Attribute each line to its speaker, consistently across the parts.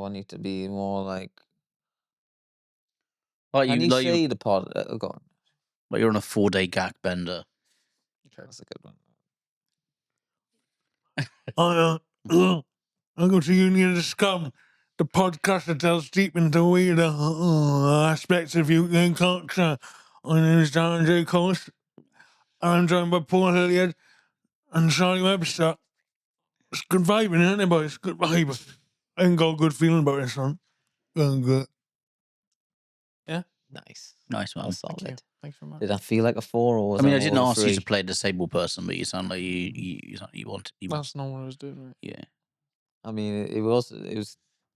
Speaker 1: want you to be more like.
Speaker 2: Like
Speaker 1: Can you say the pod? Go on.
Speaker 2: Like you're on a 4-day gag bender.
Speaker 1: Okay, that's a good one.
Speaker 3: I go to Union of Scum, the podcast that delves deep into weird aspects of UK culture. My name is Darren J. and I'm joined by Paul Hilleard and Charlie Webster. It's good vibing, isn't it, boys? Good vibe. I ain't got a good feeling about this one. Going good.
Speaker 1: Yeah, nice,
Speaker 2: Nice one.
Speaker 1: solid.
Speaker 3: Thanks very much.
Speaker 1: Did I feel like a 4 or was
Speaker 2: I mean, I
Speaker 1: more
Speaker 2: didn't
Speaker 1: of a
Speaker 2: ask you
Speaker 1: 3?
Speaker 2: to play a disabled person, but you sound like you want.
Speaker 3: That's not what I was doing. Right?
Speaker 2: Yeah.
Speaker 1: I mean, it was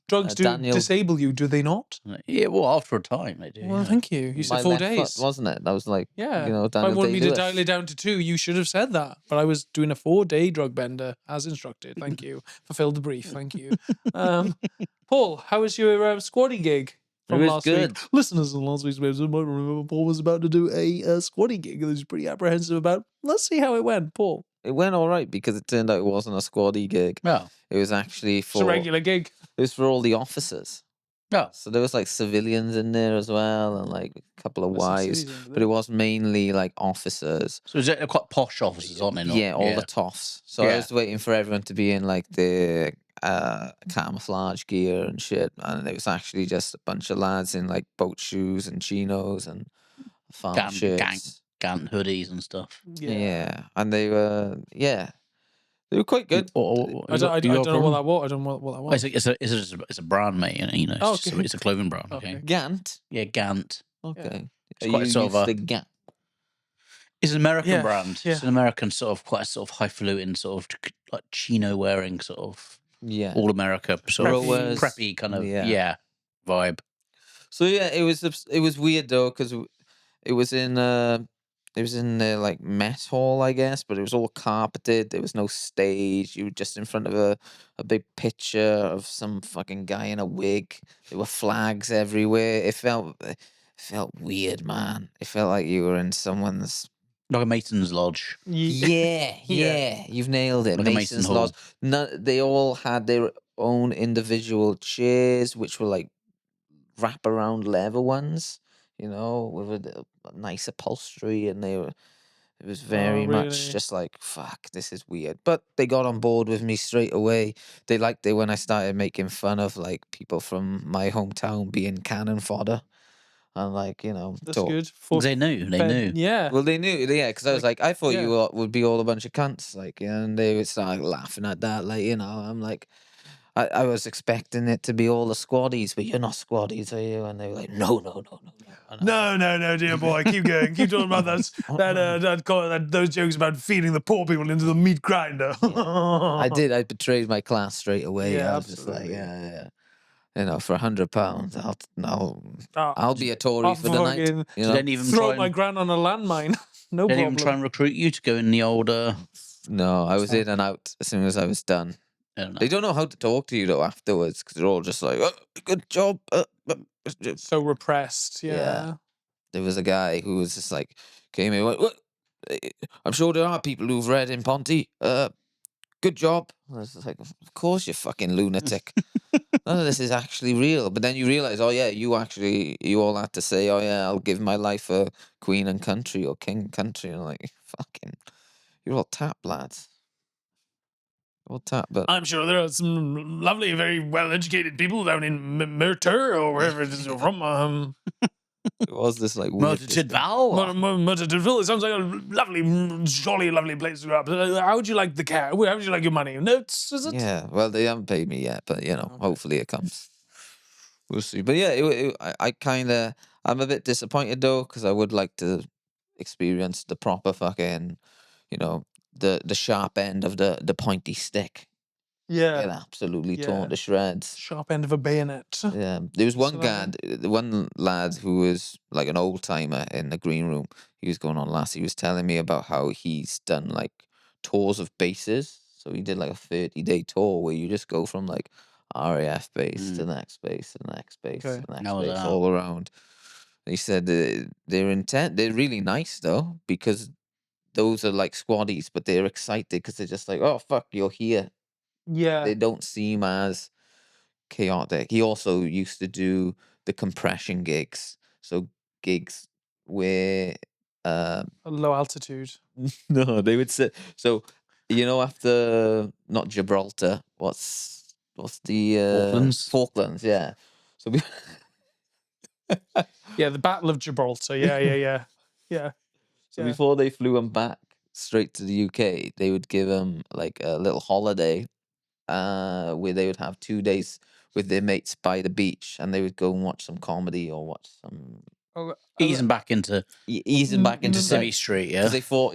Speaker 3: Drugs do
Speaker 1: Daniel.
Speaker 3: disable you, do they not?
Speaker 2: Yeah, well, after a time they do.
Speaker 3: Well,
Speaker 2: yeah.
Speaker 3: thank you. You
Speaker 1: My
Speaker 3: said 4
Speaker 1: left
Speaker 3: days.
Speaker 1: foot, wasn't it? That was like,
Speaker 3: Yeah.
Speaker 1: you know,
Speaker 3: If I
Speaker 1: Daniel
Speaker 3: wanted me to
Speaker 1: Day-Lewis.
Speaker 3: dial it down to 2, you should have said that. But I was doing a 4-day drug bender as instructed. Thank you. Fulfilled the brief. Thank you. Paul, how was your squatty gig from
Speaker 2: It was
Speaker 3: last
Speaker 2: good.
Speaker 3: week? Listeners in last week's episode might remember Paul was about to do a squatty gig that he was pretty apprehensive about. Let's see how it went, Paul.
Speaker 1: It went all right because it turned out it wasn't a squaddy gig.
Speaker 2: No.
Speaker 1: It was actually
Speaker 3: It's a
Speaker 1: for
Speaker 3: regular gig.
Speaker 1: It was for all the officers.
Speaker 2: No.
Speaker 1: So there was like civilians in there as well, and like a couple of
Speaker 3: There's some
Speaker 1: wives,
Speaker 3: civilians over
Speaker 1: but
Speaker 3: there.
Speaker 1: it was mainly like officers.
Speaker 2: So is it quite posh officers, aren't they? Not?
Speaker 1: Yeah, all the toffs. So I
Speaker 2: Yeah.
Speaker 1: was waiting for everyone to be in like the camouflage gear and shit, and it was actually just a bunch of lads in like boat shoes and chinos and farm shirts.
Speaker 2: Gant hoodies and stuff.
Speaker 1: Yeah, and they were quite good.
Speaker 3: I don't know what that was. I don't know what that was.
Speaker 2: It's a brand, mate. You know, it's,
Speaker 3: okay.
Speaker 2: it's a clothing brand. Okay.
Speaker 3: Okay.
Speaker 1: Gant.
Speaker 2: Yeah, Gant.
Speaker 1: Okay.
Speaker 2: It's quite sort of
Speaker 1: used
Speaker 2: a-
Speaker 1: to Gant.
Speaker 2: It's an American
Speaker 3: Yeah,
Speaker 2: brand.
Speaker 3: yeah.
Speaker 2: It's an American quite a sort of highfalutin sort of like chino wearing sort of
Speaker 1: Yeah.
Speaker 2: all America sort of
Speaker 1: Rowers.
Speaker 2: preppy kind of
Speaker 1: Yeah.
Speaker 2: vibe.
Speaker 1: So yeah, it was weird though because it was in the like mess hall, I guess, but it was all carpeted. There was no stage. You were just in front of a big picture of some fucking guy in a wig. There were flags everywhere. It felt weird, man. It felt like you were in someone's.
Speaker 2: Like a Mason's Lodge.
Speaker 1: Yeah. You've nailed it.
Speaker 2: Like a
Speaker 1: Mason's
Speaker 2: Mason Hall.
Speaker 1: Lodge. No, they all had their own individual chairs, which were like wraparound leather ones, you know, with a nice upholstery, and it was very much
Speaker 3: really?
Speaker 1: just like, fuck, this is weird. But they got on board with me straight away. They liked it when I started making fun of like people from my hometown being cannon fodder. And like, you know,
Speaker 3: That's good.
Speaker 2: They knew.
Speaker 3: Yeah.
Speaker 1: Well, they knew, yeah, because I was like, I thought
Speaker 3: yeah.
Speaker 1: you all would be all a bunch of cunts, like, and they would start laughing at that, like, you know, I'm like, I was expecting it to be all the squaddies, but you're not squaddies, are you? And they were like, no.
Speaker 3: No, dear boy, keep going. Keep talking about those jokes about feeding the poor people into the meat grinder.
Speaker 1: I did. I betrayed my class straight away.
Speaker 3: Yeah,
Speaker 1: I was just like,
Speaker 3: absolutely.
Speaker 1: yeah. You know, for £100, I'll be a Tory for the night.
Speaker 3: fucking
Speaker 1: You
Speaker 2: Did
Speaker 1: know?
Speaker 2: any of them
Speaker 3: throw
Speaker 2: try
Speaker 3: my
Speaker 2: and,
Speaker 3: gran on a landmine. No
Speaker 2: did any of
Speaker 3: problem.
Speaker 2: them try and recruit you to go in the old?
Speaker 1: No, I was in and out as soon as I was done.
Speaker 2: I don't know.
Speaker 1: They don't know how to talk to you though afterwards because they're all just like, oh, good job.
Speaker 3: So repressed. Yeah.
Speaker 1: There was a guy who was just like, came in, went, what? I'm sure there are people who've read in Ponty. Good job. I was just like, of course, you fucking lunatic. None of this is actually real. But then you realize, oh yeah, you all had to say, oh yeah, I'll give my life for Queen and country or King and country. And I'm like, fucking, you're all tap, lads. All tap, but
Speaker 3: I'm sure there are some lovely, very well-educated people down in Mertur or wherever it is you're from.
Speaker 1: it was this like weird.
Speaker 2: Multitude Val.
Speaker 3: Merturville. It sounds like a lovely, jolly, lovely place to grow up. How would you like the care? How would you like your money? Notes, is it?
Speaker 1: Yeah, well, they haven't paid me yet, but you know, hopefully it comes. We'll see. But yeah, I'm a bit disappointed though because I would like to experience the proper fucking, you know, the sharp end of the pointy stick.
Speaker 3: Yeah.
Speaker 1: Get absolutely
Speaker 3: Yeah.
Speaker 1: torn to shreds.
Speaker 3: Sharp end of a bayonet.
Speaker 1: Yeah, there was one
Speaker 3: So
Speaker 1: one lad who was like an old timer in the green room. He was going on last. He was telling me about how he's done like tours of bases. So he did like a 30-day tour where you just go from like RAF base to the next base to the next base to the next
Speaker 2: How was
Speaker 1: base
Speaker 2: that?
Speaker 1: all around. He said they're really nice though because those are like squaddies, but they're excited because they're just like, oh fuck, you're here.
Speaker 3: Yeah.
Speaker 1: They don't seem as chaotic. He also used to do the compression gigs, so gigs where
Speaker 4: A low altitude.
Speaker 1: no, they would say so. After not Gibraltar, what's the
Speaker 2: Falklands?
Speaker 1: Falklands, yeah. So
Speaker 4: Yeah, the Battle of Gibraltar. Yeah. Yeah.
Speaker 1: before they flew them back straight to the UK, they would give them like a little holiday, where they would have 2 days with their mates by the beach, and they would go and watch some comedy or watch some
Speaker 4: Oh,
Speaker 2: Easing back into
Speaker 1: easing back into
Speaker 2: Civvy Street, yeah.
Speaker 1: because they thought,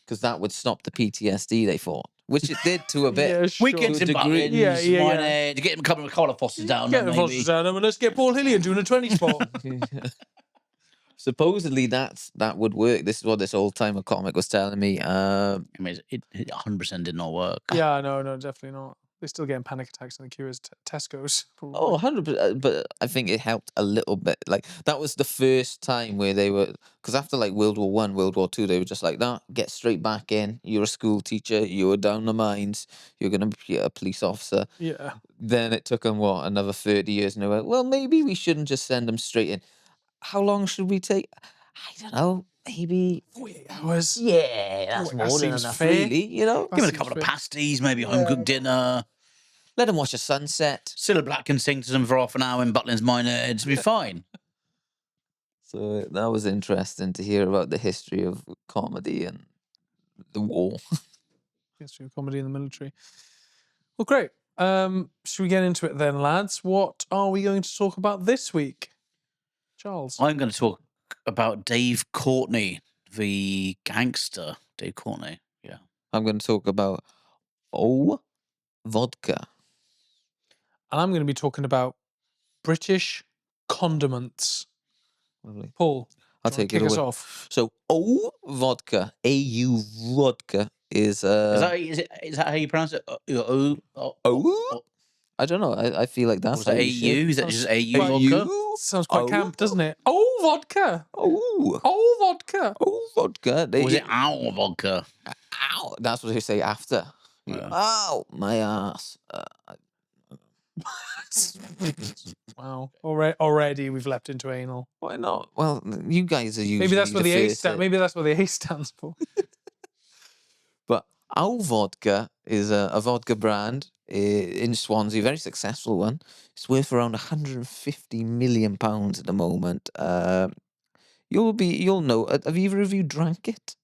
Speaker 1: because that would stop the PTSD. They thought, which it did to a bit.
Speaker 4: Yeah, sure.
Speaker 2: Weekends
Speaker 1: To a
Speaker 2: in
Speaker 1: degree.
Speaker 2: Butlins,
Speaker 4: Yeah.
Speaker 2: Minehead, get him a couple of collar fosters down
Speaker 4: Get
Speaker 2: there,
Speaker 4: the
Speaker 2: maybe.
Speaker 4: Fosters down, and let's get Paul Hilleard doing a 20 spot.
Speaker 1: Supposedly that would work. This is what this old timer comic was telling me.
Speaker 2: I mean, it 100% did not work.
Speaker 4: Yeah, no, definitely not. They're still getting panic attacks in the queues at Tesco's.
Speaker 1: Oh, 100%. But I think it helped a little bit. Like, that was the first time where they were, because after like World War One, World War Two, they were just like, that, get straight back in. You're a school teacher. You were down the mines. You're going to be a police officer.
Speaker 4: Yeah.
Speaker 1: Then it took them, another 30 years. And they went, well, maybe we shouldn't just send them straight in. How long should we take? I don't know. Maybe
Speaker 4: 48 hours.
Speaker 1: Yeah, that's
Speaker 4: That
Speaker 1: more than
Speaker 4: seems
Speaker 1: enough,
Speaker 4: fair.
Speaker 1: really.
Speaker 2: Give him a
Speaker 4: seems
Speaker 2: couple of
Speaker 4: fair.
Speaker 2: pasties, maybe home cooked dinner.
Speaker 1: Let them watch a sunset.
Speaker 2: Cilla Black can sing to them for half an hour in Butlins Minehead. It'll be fine.
Speaker 1: So that was interesting to hear about the history of comedy and the war.
Speaker 4: History of comedy in the military. Well, great. Should we get into it then, lads? What are we going to talk about this week? Charles.
Speaker 2: I'm going to talk about Dave Courtney, the gangster. Dave Courtney, yeah.
Speaker 1: I'm going to talk about Au Vodka.
Speaker 4: And I'm going to be talking about British condiments.
Speaker 1: Lovely.
Speaker 4: Paul,
Speaker 1: I'll
Speaker 4: do you wanna
Speaker 1: take it
Speaker 4: kick us
Speaker 1: away.
Speaker 4: off.
Speaker 1: So Au Vodka, AU Vodka is
Speaker 2: Is that how you pronounce it?
Speaker 1: Au? I don't know. I feel like that's
Speaker 2: Was it
Speaker 1: how you should.
Speaker 2: AU? Is that just AU
Speaker 4: Well,
Speaker 2: vodka?
Speaker 4: Sounds quite
Speaker 1: Oh.
Speaker 4: camp, doesn't it? Oh, vodka.
Speaker 1: Au.
Speaker 4: Oh, vodka.
Speaker 1: Au Vodka.
Speaker 2: Or was it Au Vodka?
Speaker 1: Ow. That's what they say after.
Speaker 2: Yeah.
Speaker 1: Ow, my ass.
Speaker 4: Wow. Already we've leapt into anal.
Speaker 1: Why not? Well, you guys are usually
Speaker 4: Maybe that's what the A
Speaker 1: first
Speaker 4: stands.
Speaker 1: hit.
Speaker 4: Maybe that's what the A stands for.
Speaker 1: But Au Vodka is a vodka brand in Swansea, a very successful one. It's worth around £150 million at the moment. You'll know. Have either of you drank it?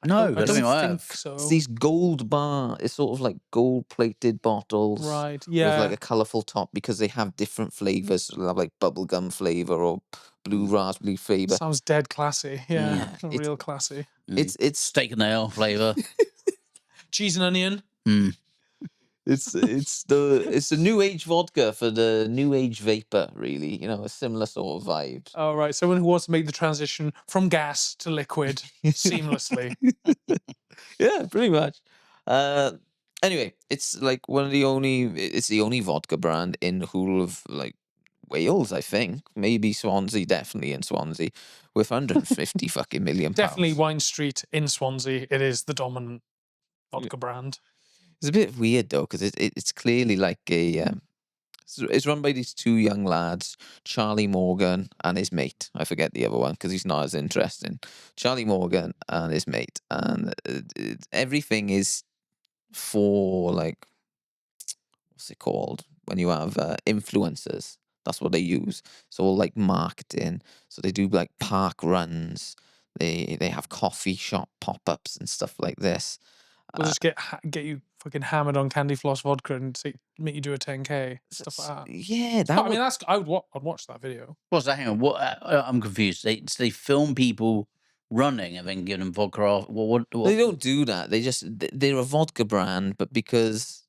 Speaker 2: No, I
Speaker 4: I
Speaker 2: don't
Speaker 4: don't
Speaker 2: think I
Speaker 4: think
Speaker 2: have.
Speaker 4: so.
Speaker 1: It's these gold bar. It's sort of like gold-plated bottles.
Speaker 4: Right.
Speaker 1: With
Speaker 4: Yeah.
Speaker 1: like a colourful top because they have different flavours. They'll have like bubblegum flavour or blue raspberry flavour.
Speaker 4: Sounds dead classy. Yeah.
Speaker 1: Yeah, it's-
Speaker 4: Real classy.
Speaker 1: It's
Speaker 2: Steak and nail flavour.
Speaker 4: Cheese and onion.
Speaker 1: it's the new age vodka for the new age vapor, really. A similar sort of vibes.
Speaker 4: Oh, right. Someone who wants to make the transition from gas to liquid seamlessly.
Speaker 1: Yeah, pretty much. Anyway, it's like it's the only vodka brand in the whole of like Wales, I think. Maybe Swansea, definitely in Swansea, with 150 fucking million pounds.
Speaker 4: Definitely Wine Street in Swansea. It is the dominant vodka brand.
Speaker 1: It's a bit weird though, because it's clearly like it's run by these two young lads, Charlie Morgan and his mate. I forget the other one because he's not as interesting. Charlie Morgan and his mate, and everything is for like, what's it called when you have influencers? That's what they use. So all like marketing. So they do like park runs. They have coffee shop pop-ups and stuff like this.
Speaker 4: We'll just get you fucking hammered on candy floss vodka and make you do a 10K, stuff like that.
Speaker 1: Yeah,
Speaker 4: I mean, I'd watch that video.
Speaker 2: What's that? Hang on. What? I'm confused. They film people running and then give them vodka off. What?
Speaker 1: They don't do that. They're a vodka brand, but because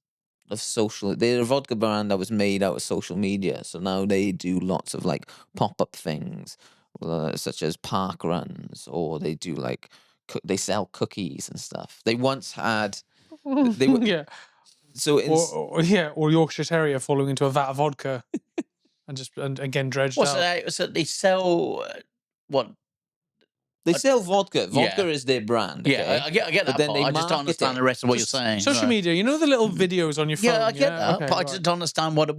Speaker 1: of they're a vodka brand that was made out of social media. So now they do lots of like pop-up things, such as park runs, or they do like they sell cookies and stuff. They once had. They were,
Speaker 4: Yeah.
Speaker 1: So
Speaker 4: Or Yorkshire Terrier falling into a vat of vodka and again dredged
Speaker 2: What's
Speaker 4: out.
Speaker 2: that? So they sell what?
Speaker 1: they sell vodka. Vodka is their brand. Okay?
Speaker 2: Yeah, I get
Speaker 1: But
Speaker 2: that
Speaker 1: then
Speaker 2: part.
Speaker 1: they
Speaker 2: I just don't
Speaker 1: market
Speaker 2: understand
Speaker 1: it.
Speaker 2: the rest of what
Speaker 4: Just
Speaker 2: you're saying.
Speaker 4: Social
Speaker 2: Right.
Speaker 4: media, you know the little videos on your phone.
Speaker 2: Yeah, I get that,
Speaker 4: Okay,
Speaker 2: but I
Speaker 4: right.
Speaker 2: just don't understand what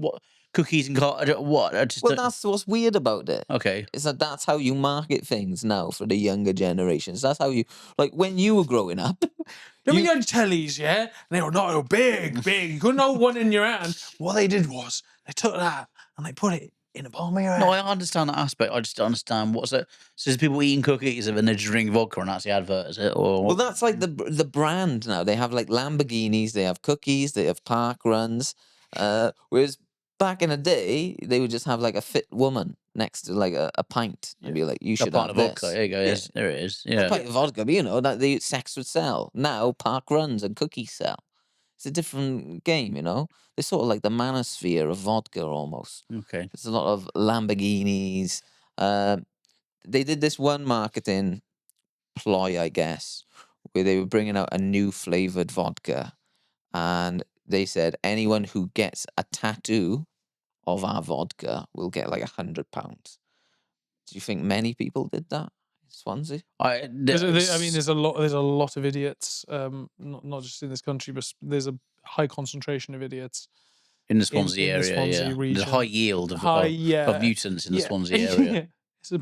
Speaker 2: cookies and what? I just
Speaker 1: Well,
Speaker 2: don't-
Speaker 1: that's what's weird about it.
Speaker 2: okay.
Speaker 1: Is that that's how you market things now for the younger generations. That's how you like when you were growing up.
Speaker 4: You ever had tellies, yeah? And they were not big. You couldn't hold one in your hand. What they did was they took that and they put it in the palm of your hand.
Speaker 2: No, I understand that aspect. I just don't understand what's it. So there's people eating cookies and they drink vodka and that's the advert, is it? Or
Speaker 1: Well, that's like the brand now. They have like Lamborghinis, they have cookies, they have park runs. Whereas back in the day, they would just have like a fit woman next to like a pint and be like, "You
Speaker 2: a
Speaker 1: should
Speaker 2: pint
Speaker 1: have
Speaker 2: of
Speaker 1: this."
Speaker 2: vodka. There you go.
Speaker 1: Yeah.
Speaker 2: Yes, there it is.
Speaker 1: A
Speaker 2: Yeah.
Speaker 1: pint of vodka, but you know that the sex would sell. Now park runs and cookies sell. It's a different game, you know. They're sort of like the manosphere of vodka almost.
Speaker 2: Okay.
Speaker 1: There's a lot of Lamborghinis. They did this one marketing ploy, I guess, where they were bringing out a new flavored vodka, and they said anyone who gets a tattoo of our vodka will get like £100. Do you think many people did that in Swansea?
Speaker 4: There's a lot of idiots. Not just in this country, but there's a high concentration of idiots
Speaker 2: in the Swansea
Speaker 4: in the
Speaker 2: area.
Speaker 4: Swansea
Speaker 2: Yeah.
Speaker 4: region.
Speaker 2: There's a high yield of mutants in the Swansea area.
Speaker 4: It's a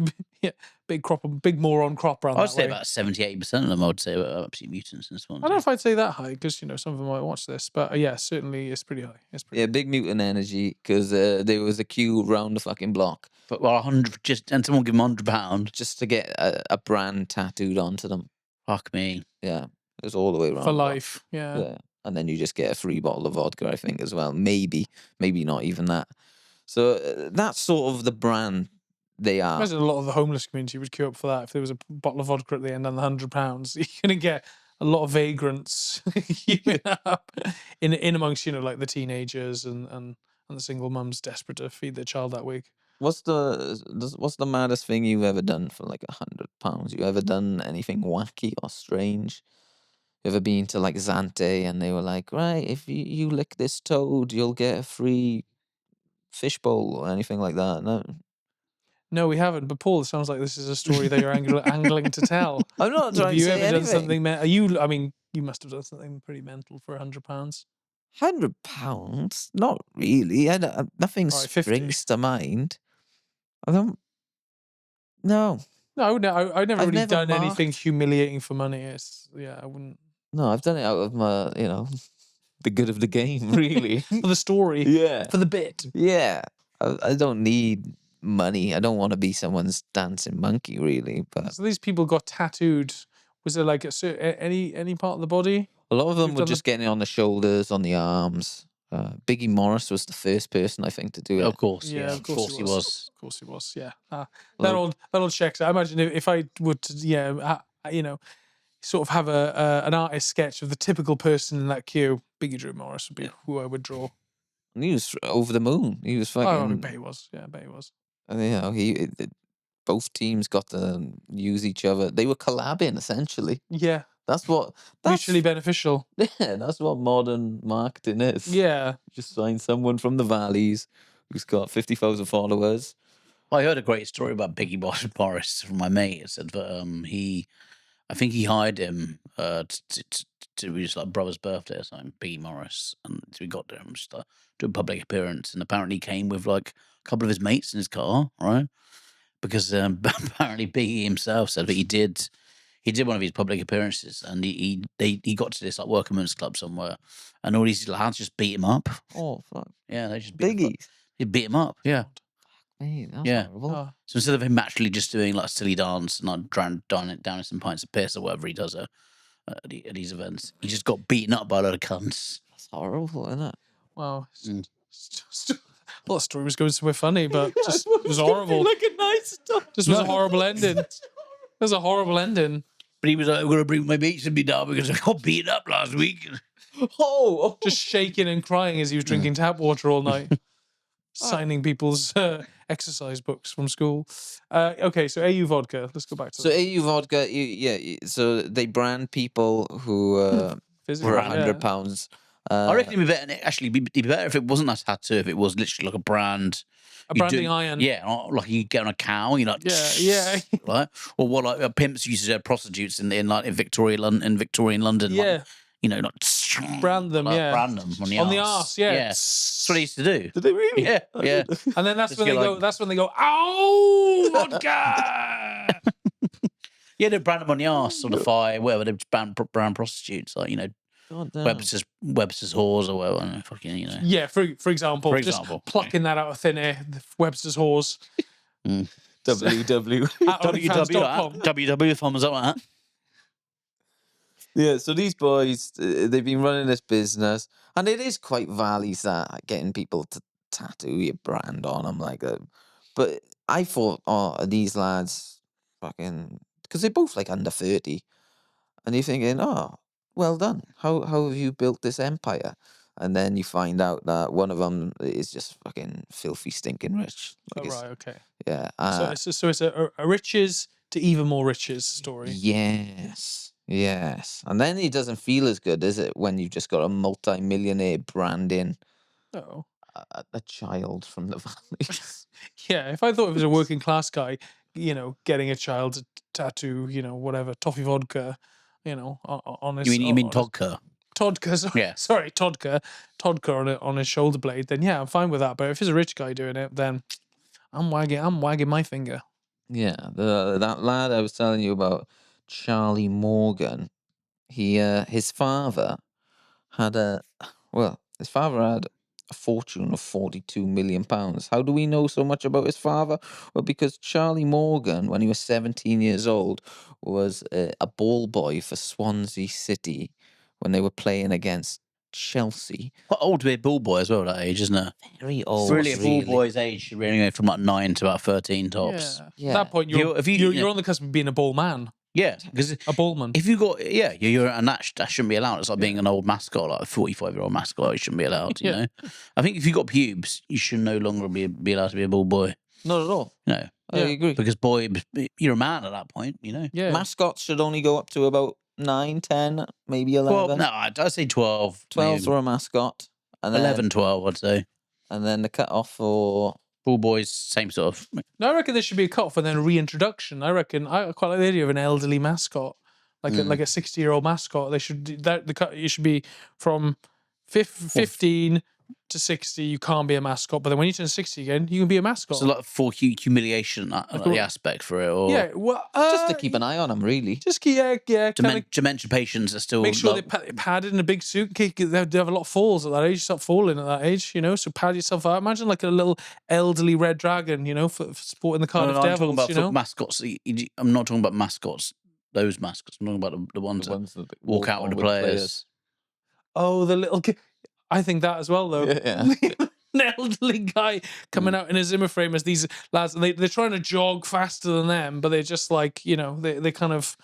Speaker 4: big moron crop around
Speaker 2: I'd
Speaker 4: that
Speaker 2: say
Speaker 4: way.
Speaker 2: about 70-80% of them. I would say are absolute mutants in the Swansea.
Speaker 4: I don't know if I'd say that high because some of them might watch this, but yeah, certainly it's pretty high.
Speaker 1: Yeah, big mutant energy because there was a queue round the fucking block
Speaker 2: But well, 100 and someone give them £100.
Speaker 1: just to get a brand tattooed onto them.
Speaker 2: Fuck me.
Speaker 1: Yeah, it was all the way around
Speaker 4: for
Speaker 1: the block.
Speaker 4: life. Yeah.
Speaker 1: Yeah, and then you just get a free bottle of vodka, I think, as well. Maybe not even that. So that's sort of the brand they
Speaker 4: I
Speaker 1: are.
Speaker 4: imagine a lot of the homeless community would queue up for that if there was a bottle of vodka at the end and the £100. You're gonna get a lot of vagrants queuing up in amongst like the teenagers and the single mums desperate to feed their child that week.
Speaker 1: What's the maddest thing you've ever done for like £100? You ever done anything wacky or strange? You ever been to like Zante and they were like, right, if you lick this toad, you'll get a free fishbowl or anything like that? No,
Speaker 4: No, we haven't. But Paul, it sounds like this is a story that you're angling to tell.
Speaker 1: I'm not
Speaker 4: Have
Speaker 1: trying
Speaker 4: you
Speaker 1: to say
Speaker 4: ever done
Speaker 1: anything.
Speaker 4: something? I mean, you must have done something pretty mental for £100.
Speaker 1: £100? Not really. Nothing
Speaker 4: All right, 50.
Speaker 1: springs to mind. I don't. No,
Speaker 4: No, I've never
Speaker 1: I've
Speaker 4: really
Speaker 1: never
Speaker 4: done anything
Speaker 1: marked.
Speaker 4: humiliating for money. I wouldn't.
Speaker 1: no, I've done it out of my, the good of the game, really.
Speaker 4: For the story,
Speaker 1: Yeah.
Speaker 4: for the bit.
Speaker 1: Yeah. I don't need money. I don't want to be someone's dancing monkey, really. But
Speaker 4: So these people got tattooed. Was there like any part of the body?
Speaker 1: a lot of them
Speaker 4: You've
Speaker 1: were
Speaker 4: done
Speaker 1: just getting it on the shoulders, on the arms. Biggie Morris was the first person, I think, to do it.
Speaker 2: Of course,
Speaker 4: Yeah,
Speaker 2: yeah.
Speaker 4: of course he was. Of course he was. Yeah, that old checks. I imagine if I would, sort of have an artist sketch of the typical person in that queue, Biggie Drew Morris would be who I would draw.
Speaker 1: And he was over the moon. He was fucking.
Speaker 4: Oh, I bet he was. Yeah, I bet he was.
Speaker 1: And, both teams got to use each other. They were collabing essentially.
Speaker 4: Yeah,
Speaker 1: That's
Speaker 4: mutually beneficial.
Speaker 1: Yeah, that's what modern marketing is.
Speaker 4: Yeah,
Speaker 1: Just find someone from the valleys who's got 50,000 followers.
Speaker 2: I heard a great story about Biggie Morris from my mate. It said that I think he hired him to his like brother's birthday or something, Biggie Morris, and so we got to him just do a public appearance, and apparently he came with like a couple of his mates in his car, right? Because apparently Biggie himself said that he did one of his public appearances, and he got to this like workman's club somewhere, and all these lads just beat him up.
Speaker 1: Oh, fuck.
Speaker 2: Yeah, they just beat him
Speaker 1: Biggie.
Speaker 2: up. He beat him up. Yeah.
Speaker 1: Mate, that's
Speaker 2: Yeah.
Speaker 1: horrible.
Speaker 4: Oh,
Speaker 2: So instead of him actually just doing like a silly dance and like down in some pints of piss or whatever he does at these events, he just got beaten up by a load of cunts.
Speaker 1: That's horrible, isn't it?
Speaker 4: wow.
Speaker 2: Mm.
Speaker 4: Well, the story was going somewhere funny, but just it was horrible.
Speaker 1: Like a nice stuff.
Speaker 4: Just was a horrible ending. It was a horrible ending.
Speaker 2: But he was like, I'm going to bring my mates with me now because I got beaten up last week.
Speaker 1: Oh,
Speaker 4: Just shaking and crying as he was drinking tap water all night, signing people's exercise books from school. Okay, so AU Vodka. Let's go back to
Speaker 1: So
Speaker 4: that.
Speaker 1: AU Vodka, so they brand people who
Speaker 4: Physically,
Speaker 1: for
Speaker 4: yeah.
Speaker 1: £100.
Speaker 2: I reckon it'd be better. Actually, it'd be better if it wasn't a tattoo. If it was literally like a brand,
Speaker 4: A
Speaker 2: you
Speaker 4: branding
Speaker 2: do-
Speaker 4: iron.
Speaker 2: Yeah, like you get on a cow, you like
Speaker 4: Yeah.
Speaker 2: right, or what like pimps used to do prostitutes in Victorian London.
Speaker 4: Yeah.
Speaker 2: Like, like
Speaker 4: Brand them, yeah.
Speaker 2: Brand them on the
Speaker 4: On the
Speaker 2: arse.
Speaker 4: arse, yeah.
Speaker 2: That's what he used to do.
Speaker 1: Did they really?
Speaker 2: Yeah, yeah.
Speaker 4: And then that's
Speaker 2: Just
Speaker 4: when they
Speaker 2: get
Speaker 4: go.
Speaker 2: like-
Speaker 4: That's when they go. Au Vodka.
Speaker 2: Yeah, they brand them on the arse or the thigh, whatever. They brand prostitutes, like
Speaker 1: God damn.
Speaker 2: Webster's whores or whatever. Fucking,
Speaker 4: Yeah, for example,
Speaker 2: For
Speaker 4: just
Speaker 2: example.
Speaker 4: plucking that out of thin air. The Webster's whores.
Speaker 1: WW.
Speaker 4: At OnlyFans.com.
Speaker 2: WW thumbs up that.
Speaker 1: Yeah, so these boys, they've been running this business, and it is quite valleys that getting people to tattoo your brand on them like that. But I thought, oh, these lads, fucking, because they're both like under 30, and you're thinking, oh, well done. How have you built this empire? And then you find out that one of them is just fucking filthy, stinking rich.
Speaker 4: Oh,
Speaker 1: Like it's-
Speaker 4: right, okay.
Speaker 1: Yeah.
Speaker 4: So it's a riches to even more riches story.
Speaker 1: Yes. And then it doesn't feel as good, is it, when you've just got a multi-millionaire branding
Speaker 4: Oh.
Speaker 1: a child from the valleys.
Speaker 4: Yeah, if I thought it was a working class guy, getting a child to tattoo, whatever, toffee vodka, on his.
Speaker 2: You mean
Speaker 4: on his-
Speaker 2: Todka?
Speaker 4: Todka, sorry,
Speaker 2: Yeah.
Speaker 4: sorry, Todka on his shoulder blade, then yeah, I'm fine with that. But if it's a rich guy doing it, then I'm wagging my finger.
Speaker 1: Yeah, that lad I was telling you about, Charlie Morgan, his father had his father had a fortune of £42 million. How do we know so much about his father? Well, because Charlie Morgan, when he was 17 years old, was a ball boy for Swansea City when they were playing against Chelsea.
Speaker 2: Quite old to be a ball boy as well at that age, isn't it?
Speaker 1: Very old.
Speaker 2: Really, a ball boy's age should really go from like 9 to about 13 tops.
Speaker 1: Yeah.
Speaker 4: At that point,
Speaker 2: If
Speaker 4: you're
Speaker 2: you-
Speaker 4: on the cusp of being a ball man,
Speaker 2: Yeah, because
Speaker 4: a ballman.
Speaker 2: if you got and that shouldn't be allowed. It's like being an old mascot, like a 45-year-old mascot. It shouldn't be allowed. You
Speaker 4: Yeah.
Speaker 2: know, I think if you got pubes, you should no longer be allowed to be a ball boy.
Speaker 1: Not at all.
Speaker 2: No,
Speaker 1: I
Speaker 4: Yeah.
Speaker 1: agree.
Speaker 2: because boy, you're a man at that point. You know.
Speaker 4: Yeah,
Speaker 1: Mascots should only go up to about 9, 10, maybe 11.
Speaker 2: Well, no, I'd say 12.
Speaker 1: 12
Speaker 2: maybe.
Speaker 1: for a mascot. And then,
Speaker 2: 11, 12, I'd say.
Speaker 1: And then the cut off for...
Speaker 2: Ball boys, same sort of.
Speaker 4: No, I reckon there should be a cut-off and then a reintroduction. I quite like the idea of an elderly mascot, like a 60-year-old mascot. They should it should be from 15 to 60. You can't be a mascot, but then when you turn 60 again, you can be a mascot.
Speaker 2: So like for humiliation, the aspect for it, or
Speaker 4: yeah, well,
Speaker 1: Just to keep an eye on them, really.
Speaker 4: just keep kinda
Speaker 2: dementia patients are still
Speaker 4: make sure
Speaker 2: like,
Speaker 4: they're padded in a big suit. They have a lot of falls at that age. You start falling at that age, so pad yourself out. Imagine like a little elderly red dragon, for supporting the Cardiff
Speaker 2: I'm
Speaker 4: Devils.
Speaker 2: talking about foot mascots. I'm not talking about mascots. Those mascots. I'm talking about the ones that walk out with the players.
Speaker 4: Oh, the little kid. I think that as well, though.
Speaker 1: Yeah.
Speaker 4: An elderly guy coming out in a Zimmer frame as these lads, and they're trying to jog faster than them, but they're just like, they kind of,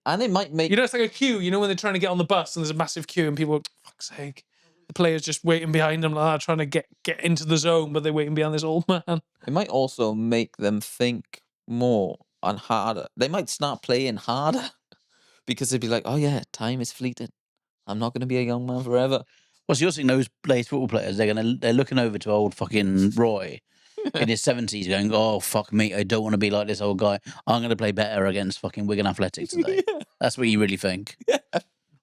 Speaker 1: And it might make...
Speaker 4: it's like a queue, when they're trying to get on the bus and there's a massive queue and people are, fuck's sake, the players just waiting behind them like that, trying to get into the zone, but they're waiting behind this old man.
Speaker 1: It might also make them think more and harder. They might start playing harder because they'd be like, oh yeah, time is fleeting. I'm not going to be a young man forever.
Speaker 2: Well, so you're seeing those football players. They're looking over to old fucking Roy in his 70s, going, "Oh fuck me, I don't want to be like this old guy. I'm going to play better against fucking Wigan Athletic today." That's what you really think.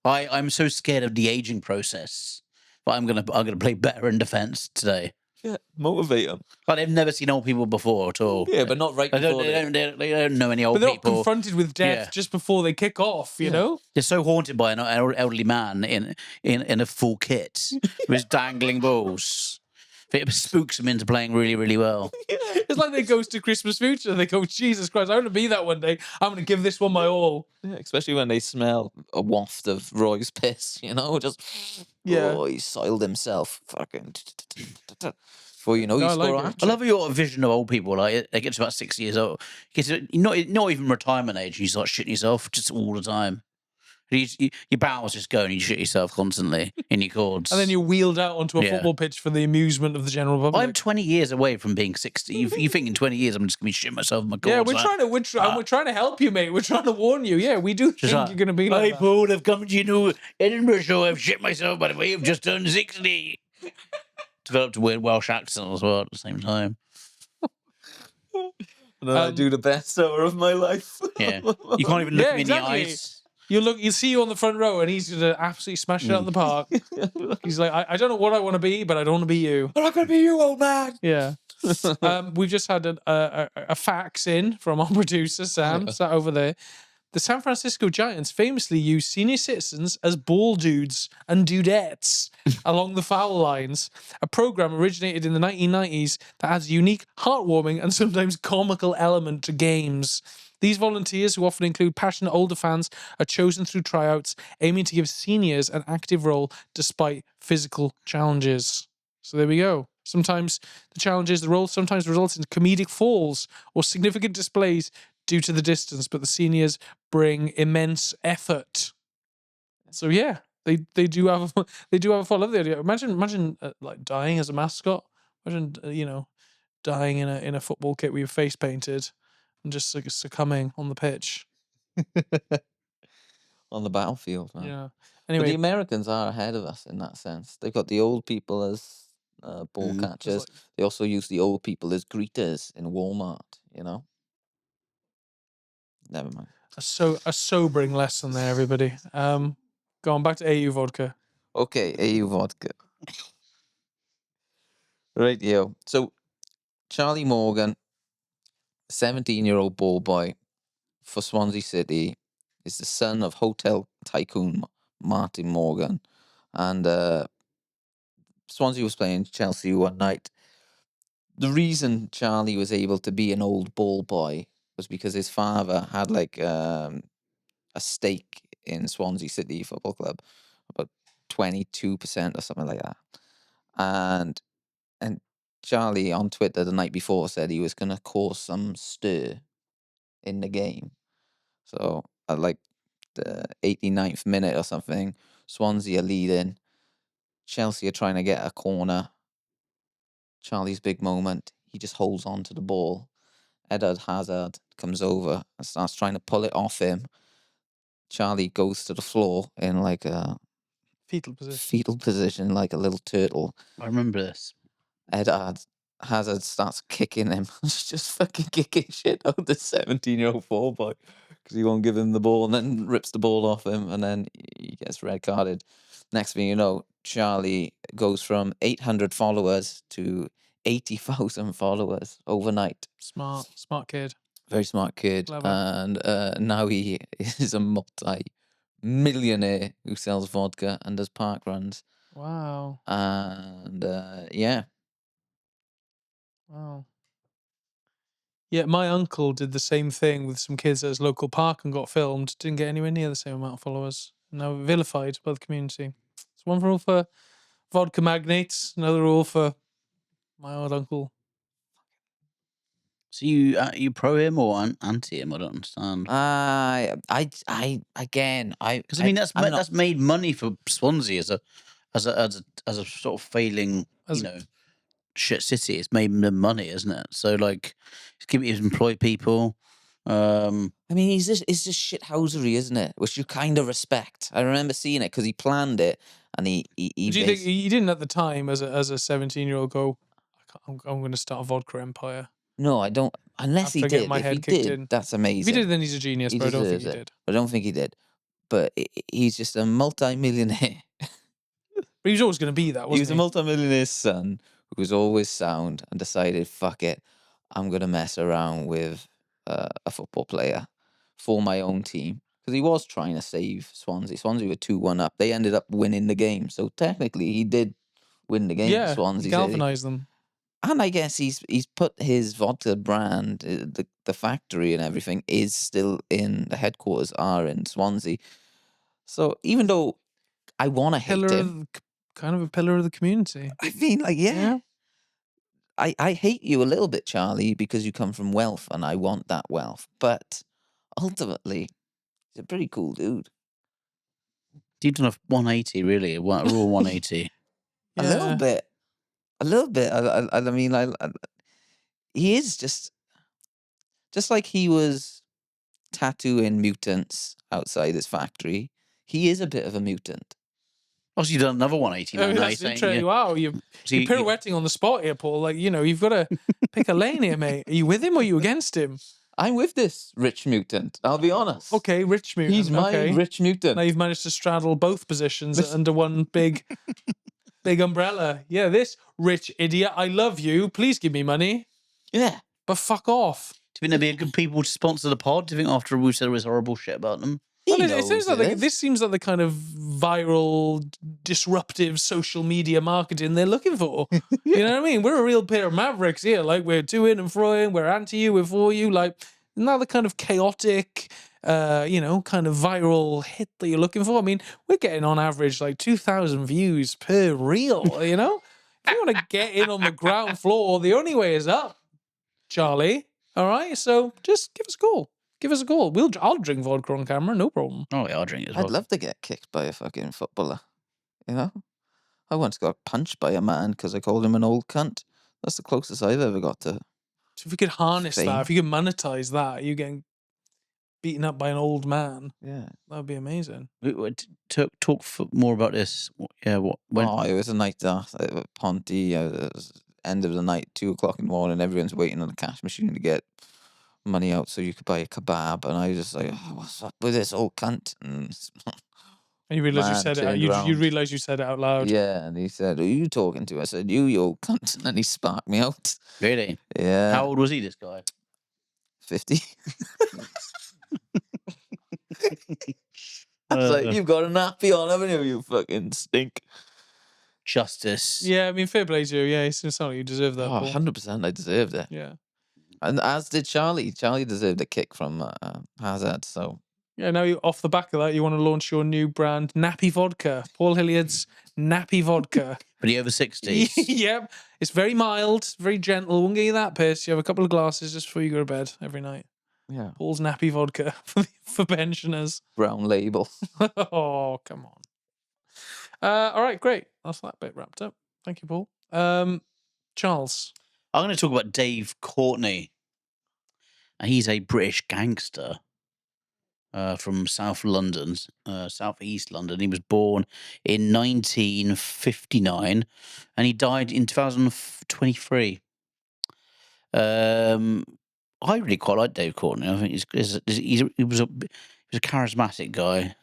Speaker 2: I'm so scared of the aging process, but I'm gonna play better in defence today.
Speaker 1: Yeah, motivate them.
Speaker 2: Like they've never seen old people before at all.
Speaker 1: Yeah, but not right
Speaker 2: They
Speaker 1: before
Speaker 2: they don't know any old
Speaker 4: But they're not
Speaker 2: people.
Speaker 4: confronted with death
Speaker 2: Yeah.
Speaker 4: just before they kick off, you know?
Speaker 2: They're so haunted by an elderly man in a full kit with his dangling balls. It spooks them into playing really, really well.
Speaker 4: It's like they Ghost to Christmas Future. They go, Jesus Christ, I want to be that one day. I'm going to give this one my all.
Speaker 1: Yeah, especially when they smell a waft of Roy's piss, just...
Speaker 4: Yeah.
Speaker 1: Oh, he soiled himself. Fucking... Before you know,
Speaker 4: No,
Speaker 1: you
Speaker 4: I like
Speaker 1: score a
Speaker 4: it.
Speaker 1: hat
Speaker 2: I
Speaker 1: trick.
Speaker 2: love your vision of old people. Like they get to about 6 years old, get to not even retirement age, and you start shitting yourself just all the time. Your bowels just go and you shit yourself constantly in your cords.
Speaker 4: And then you're wheeled out onto a
Speaker 2: Yeah.
Speaker 4: football pitch for the amusement of the general public.
Speaker 2: I'm 20 years away from being 60. You think in 20 years I'm just gonna be shitting myself in my cords?
Speaker 4: Yeah, we're
Speaker 2: like,
Speaker 4: trying to we're trying to help you, mate. We're trying to warn you. Yeah, we do think
Speaker 2: like,
Speaker 4: you're going to be like
Speaker 2: "Hey,
Speaker 4: that.
Speaker 2: Paul, I've come to Edinburgh show. I've shit myself, by the way. I've just turned 60. Developed a weird Welsh accent as well at the same time.
Speaker 1: And then I do the best hour of my life.
Speaker 2: Yeah, you can't even look
Speaker 4: Yeah,
Speaker 2: me in
Speaker 4: exactly.
Speaker 2: the eyes.
Speaker 4: You see you on the front row, and he's gonna absolutely smash it out of the park. He's like, I don't know what I want to be, but I don't want to be you.
Speaker 1: I'm not gonna be you, old man.
Speaker 4: Yeah. We've just had a fax in from our producer Sam, sat over there. The San Francisco Giants famously use senior citizens as ball dudes and dudettes along the foul lines, a program originated in the 1990s that adds a unique, heartwarming, and sometimes comical element to games. These volunteers, who often include passionate older fans, are chosen through tryouts, aiming to give seniors an active role despite physical challenges. So there we go. Sometimes the role sometimes results in comedic falls or significant displays due to the distance, but the seniors bring immense effort. So yeah, they do have a fun. I love the idea. Imagine like dying as a mascot. Imagine dying in a football kit with your face painted and just succumbing on the pitch.
Speaker 1: On the battlefield, man.
Speaker 4: Yeah.
Speaker 1: But
Speaker 4: Anyway,
Speaker 1: the Americans are ahead of us in that sense. They've got the old people as ball catchers. They also use the old people as greeters in Walmart, Never mind.
Speaker 4: a sobering lesson there, everybody. Going back to AU vodka.
Speaker 1: Okay, AU vodka. Right, yo. So, Charlie Morgan, 17-year-old ball boy for Swansea City, is the son of hotel tycoon Martin Morgan. And Swansea was playing Chelsea one night. The reason Charlie was able to be an old ball boy was because his father had like a stake in Swansea City Football Club, about 22% or something like that. And Charlie on Twitter the night before said he was going to cause some stir in the game. So at like the 89th minute or something, Swansea are leading. Chelsea are trying to get a corner. Charlie's big moment. He just holds on to the ball. Eden Hazard comes over and starts trying to pull it off him. Charlie goes to the floor in like a fetal position, like a little turtle.
Speaker 2: I remember this.
Speaker 1: Eden Hazard starts kicking him. He's just fucking kicking shit out of the 17-year-old ball boy because he won't give him the ball, and then rips the ball off him, and then he gets red carded. Next thing you know, Charlie goes from 800 followers to 80,000 followers overnight.
Speaker 4: Smart kid.
Speaker 1: Very smart kid.
Speaker 4: Clever.
Speaker 1: And now he is a multi-millionaire who sells vodka and does park runs.
Speaker 4: Wow.
Speaker 1: And yeah.
Speaker 4: Wow. Yeah, my uncle did the same thing with some kids at his local park and got filmed. Didn't get anywhere near the same amount of followers. Now vilified by the community. It's one rule for vodka magnates, another rule for my old uncle.
Speaker 2: So you pro him or anti him? I don't understand.
Speaker 1: Because
Speaker 2: I mean that's made money for Swansea as a sort of failing shit city. It's made them money, isn't it? So like, he's employed people.
Speaker 1: I mean, it's just shithousery, isn't it? Which you kind of respect. I remember seeing it because he planned it, and he.
Speaker 4: Do you think he didn't at the time, as a 17-year-old, go, I'm going to start a vodka empire?
Speaker 1: No, I don't. Unless he did. If he did, that's amazing.
Speaker 4: If he did, then he's a genius. But I don't think he did.
Speaker 1: I don't think he did. But he's just a multi-millionaire.
Speaker 4: But he was always going to be that, wasn't he?
Speaker 1: He was a multi-millionaire's son who was always sound and decided, fuck it, I'm going to mess around with a football player for my own team. Because he was trying to save Swansea. Swansea were 2-1 up. They ended up winning the game. So technically, he did win the game.
Speaker 4: Yeah,
Speaker 1: Swansea
Speaker 4: galvanised them.
Speaker 1: And I guess he's put his vodka brand, the factory and everything is still in, the headquarters are in Swansea. So even though I want to hate him,
Speaker 4: kind of a pillar of the community.
Speaker 1: I mean, like, yeah. I hate you a little bit, Charlie, because you come from wealth and I want that wealth. But ultimately, he's a pretty cool dude.
Speaker 2: He's done a 180, really, a raw 180.
Speaker 1: A little bit. I mean, he is just like he was tattooing mutants outside his factory. He is a bit of a mutant.
Speaker 2: Also, you've done another 180.
Speaker 4: Wow, you're pirouetting on the spot here, Paul. Like, you've got to pick a lane here, mate. Are you with him or are you against him?
Speaker 1: I'm with this rich mutant. I'll be honest.
Speaker 4: Okay, rich mutant.
Speaker 1: He's my
Speaker 4: okay.
Speaker 1: rich mutant.
Speaker 4: Now you've managed to straddle both positions under one big umbrella. Yeah, this rich idiot, I love you. Please give me money.
Speaker 1: Yeah.
Speaker 4: But fuck off.
Speaker 2: Do you think they'd be good people to sponsor the pod? Do you think after we said all this horrible shit about them?
Speaker 4: Well, it seems like this seems like the kind of viral, disruptive social media marketing they're looking for. You know what I mean? We're a real pair of mavericks here. Like, we're to in and fro in, we're anti you, we're for you. Like, not the kind of chaotic, kind of viral hit that you're looking for. I mean, we're getting on average like 2,000 views per reel, you know? If you want to get in on the ground floor, the only way is up, Charlie. All right? So just give us a call. Give us a call. I'll drink vodka on camera, no problem.
Speaker 2: Oh, yeah, I'll drink it as well.
Speaker 1: I'd love to get kicked by a fucking footballer. You know? I once got punched by a man because I called him an old cunt. That's the closest I've ever got to.
Speaker 4: So if we could harness
Speaker 1: Fame.
Speaker 4: that, if you could monetize that, you getting beaten up by an old man,
Speaker 1: Yeah.
Speaker 4: that would be amazing.
Speaker 2: Talk more about this. Yeah, when?
Speaker 1: Oh, it was a night at Ponty. It was end of the night, 2:00 in the morning. Everyone's waiting on the cash machine to get money out so you could buy a kebab. And I was just like, oh, what's up with this old cunt? And
Speaker 4: And you realize you
Speaker 1: Man
Speaker 4: said it.
Speaker 1: turned
Speaker 4: You
Speaker 1: around.
Speaker 4: realize you said it out loud.
Speaker 1: yeah, and he said, who are you talking to? I said, you old cunt. And then he sparked me out.
Speaker 2: Really?
Speaker 1: Yeah.
Speaker 2: How old was he, this guy?
Speaker 1: 50. I was like, you've got a nappy on, haven't you? You fucking stink.
Speaker 2: Justice.
Speaker 4: Yeah, I mean, fair play to you. Yeah, it sounds like you deserve that.
Speaker 1: Oh,
Speaker 4: Paul.
Speaker 1: 100%. I deserved it.
Speaker 4: Yeah.
Speaker 1: And as did Charlie. Charlie deserved a kick from Hazard. So
Speaker 4: Yeah, now you off the back of that, you want to launch your new brand, Nappy Vodka. Paul Hilliard's Nappy Vodka.
Speaker 2: For the over 60s.
Speaker 4: Yep. It's very mild, very gentle. Won't get you that pissed. You have a couple of glasses just before you go to bed every night.
Speaker 1: yeah,
Speaker 4: Paul's Nappy Vodka for pensioners.
Speaker 1: brown label.
Speaker 4: Oh, come on. All right, great. That's that bit wrapped up. Thank you, Paul. Charles.
Speaker 2: I'm going to talk about Dave Courtney. And he's a British gangster from South East London. He was born in 1959 and he died in 2023. I really quite like Dave Courtney. I think he was a charismatic guy.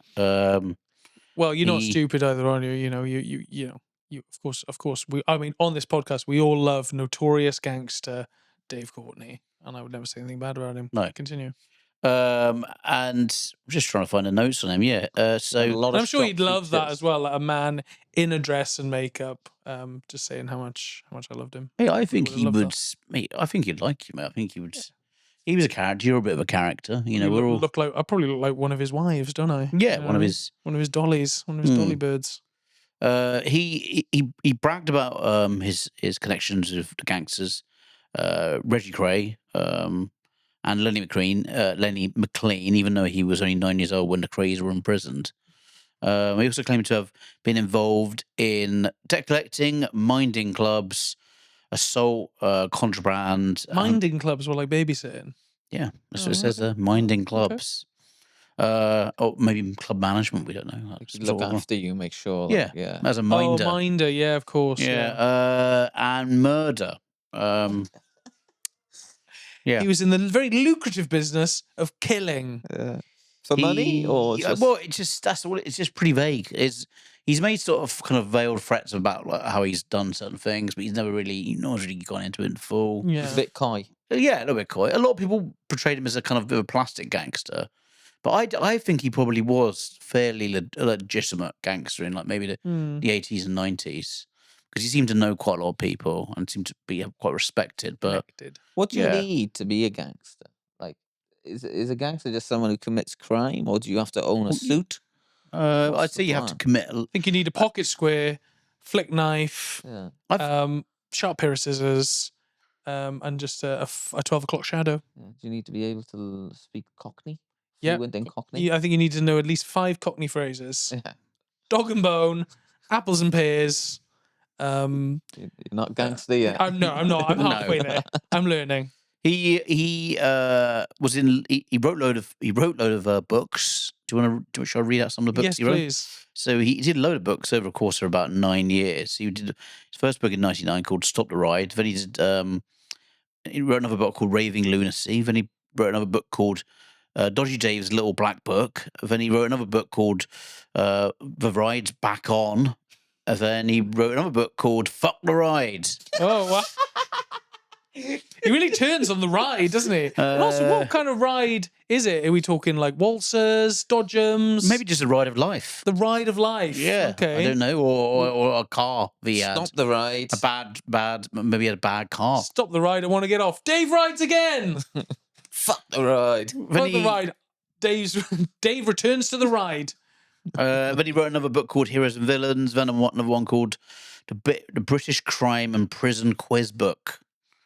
Speaker 4: Well, you're not stupid either, are you? You know, you. Of course. On this podcast, we all love notorious gangster Dave Courtney, and I would never say anything bad about him.
Speaker 2: No.
Speaker 4: Continue.
Speaker 2: And I'm just trying to find the notes on him. Yeah. So
Speaker 1: lot
Speaker 4: And I'm sure he'd
Speaker 1: shop
Speaker 4: love that
Speaker 1: features.
Speaker 4: as well, like a man in a dress and makeup. Just saying how much I loved him.
Speaker 2: hey, I think
Speaker 4: would've
Speaker 2: he
Speaker 4: loved
Speaker 2: would.
Speaker 4: that.
Speaker 2: Mate, I think he'd like you, mate. I think he would. He was a character. You're a bit of a character. You know,
Speaker 4: You
Speaker 2: we're all.
Speaker 4: look like I probably look like one of his wives, don't I?
Speaker 2: Yeah,
Speaker 4: You know
Speaker 2: one of
Speaker 4: what I mean?
Speaker 2: his.
Speaker 4: One of his dollies, one of his dolly birds.
Speaker 2: He bragged about his connections with the gangsters, Reggie Cray, and Lenny McLean, even though he was only 9 years old when the Crays were imprisoned. He also claimed to have been involved in debt collecting, minding clubs, assault, contraband.
Speaker 4: Minding clubs were like babysitting.
Speaker 2: Yeah, that's
Speaker 4: Oh,
Speaker 2: what it says there. Minding clubs. Or maybe club management. We don't know. That's
Speaker 1: Look
Speaker 2: sort of-
Speaker 1: after you, make sure.
Speaker 2: Yeah.
Speaker 1: Like, yeah.
Speaker 2: as a minder.
Speaker 4: Oh, minder, yeah, of course.
Speaker 2: Yeah. And murder. Yeah.
Speaker 4: He was in the very lucrative business of killing.
Speaker 1: For money or
Speaker 2: Yeah,
Speaker 1: just...
Speaker 2: well, it's just pretty vague. He's made sort of kind of veiled threats about like how he's done certain things, but he's not really gone into it in full.
Speaker 4: Yeah.
Speaker 1: It's a bit coy.
Speaker 2: Yeah, a little bit coy. A lot of people portrayed him as a kind of bit of a plastic gangster, but I think he probably was fairly a legitimate gangster in like maybe the 80s and 90s because he seemed to know quite a lot of people and seemed to be quite respected. But
Speaker 4: Connected.
Speaker 1: What do you
Speaker 2: Yeah.
Speaker 1: need to be a gangster? Like, is a gangster just someone who commits crime, or do you have to own a suit?
Speaker 2: I'd
Speaker 1: What's
Speaker 2: say
Speaker 1: the
Speaker 2: you have to
Speaker 1: plan?
Speaker 2: commit.
Speaker 4: I think you need a pocket square, flick knife,
Speaker 1: Yeah.
Speaker 4: sharp pair of scissors, and just a 12 o'clock shadow.
Speaker 1: Yeah. Do you need to be able to speak Cockney?
Speaker 4: Yeah.
Speaker 1: Fluent in Cockney?
Speaker 4: I think you need to know at least 5 Cockney phrases.
Speaker 1: Yeah.
Speaker 4: Dog and bone, apples and pears.
Speaker 1: You're not gangster yet.
Speaker 4: I'm not. I'm
Speaker 2: No.
Speaker 4: halfway there. I'm learning.
Speaker 2: He was in. He wrote load of books. Shall I read out some of the books
Speaker 4: Yes,
Speaker 2: he wrote?
Speaker 4: please.
Speaker 2: So he did a load of books over a course of about 9 years. He did his first book in '99 called "Stop the Ride." Then he did. He wrote another book called "Raving Lunacy." Then he wrote another book called Dodgy Dave's Little Black Book. Then he wrote another book called The Ride's Back On. And then he wrote another book called Fuck the Ride.
Speaker 4: Oh, wow. He really turns on the ride, doesn't he? And also, what kind of ride is it? Are we talking like waltzers, dodgems?
Speaker 2: Maybe just a ride of life.
Speaker 4: The ride of life.
Speaker 2: Yeah.
Speaker 4: Okay.
Speaker 2: I don't know. Or a car that he had.
Speaker 1: Stop the ride.
Speaker 2: Maybe he had a bad car.
Speaker 4: Stop the ride. I want to get off. Dave rides again.
Speaker 1: Fuck the ride.
Speaker 4: Fuck the ride. Dave returns to the ride.
Speaker 2: Then he wrote another book called Heroes and Villains. Then another one called the British Crime and Prison Quiz Book.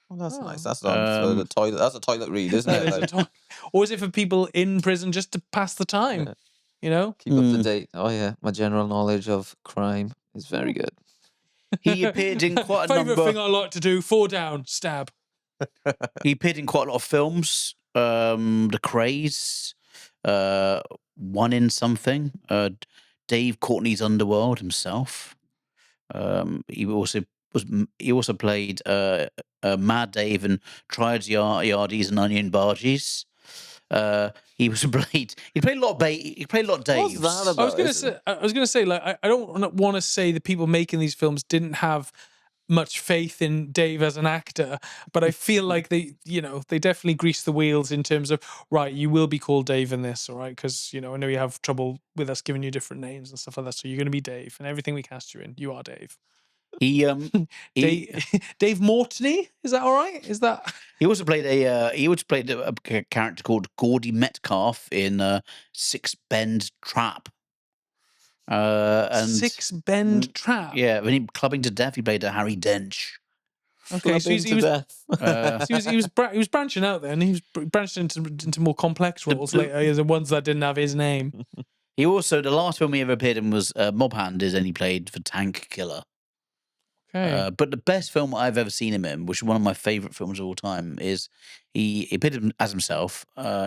Speaker 1: Well, that's nice. That's not for the toilet. That's a toilet read, isn't it? Like,
Speaker 4: Or is it for people in prison just to pass the time?
Speaker 1: Yeah.
Speaker 4: You know?
Speaker 1: keep up to date. Oh yeah, my general knowledge of crime is very good.
Speaker 2: He appeared in quite a
Speaker 4: Favourite
Speaker 2: number.
Speaker 4: thing I like to do, 4 down, stab.
Speaker 2: He appeared in quite a lot of films. The Craze, One in Something, Dave Courtney's Underworld himself. He also played Mad Dave and Triads Yardies and Onion Barges. He played a lot of Daves.
Speaker 1: What's that about?
Speaker 4: I was gonna say, like, I don't want to say the people making these films didn't have much faith in Dave as an actor, but I feel like they definitely greased the wheels in terms of, right, you will be called Dave in this, all right? Because I know you have trouble with us giving you different names and stuff like that, so you're going to be Dave, and everything we cast you in, you are Dave.
Speaker 2: He
Speaker 4: Dave Mortney, is that all right? Is that
Speaker 2: He also played a character called Gordy Metcalf in Six Bend Trap. And
Speaker 4: Six Bend Trap?
Speaker 2: Yeah, when he clubbing to death, he played a Harry Dench.
Speaker 4: Okay, so he was branching out then. He was branching into more complex roles later, the ones that didn't have his name.
Speaker 2: He also, the last film he ever appeared in was Mob Handers, and he played for Tank Killer.
Speaker 4: Okay.
Speaker 2: But the best film I've ever seen him in, which is one of my favourite films of all time, is he appeared as himself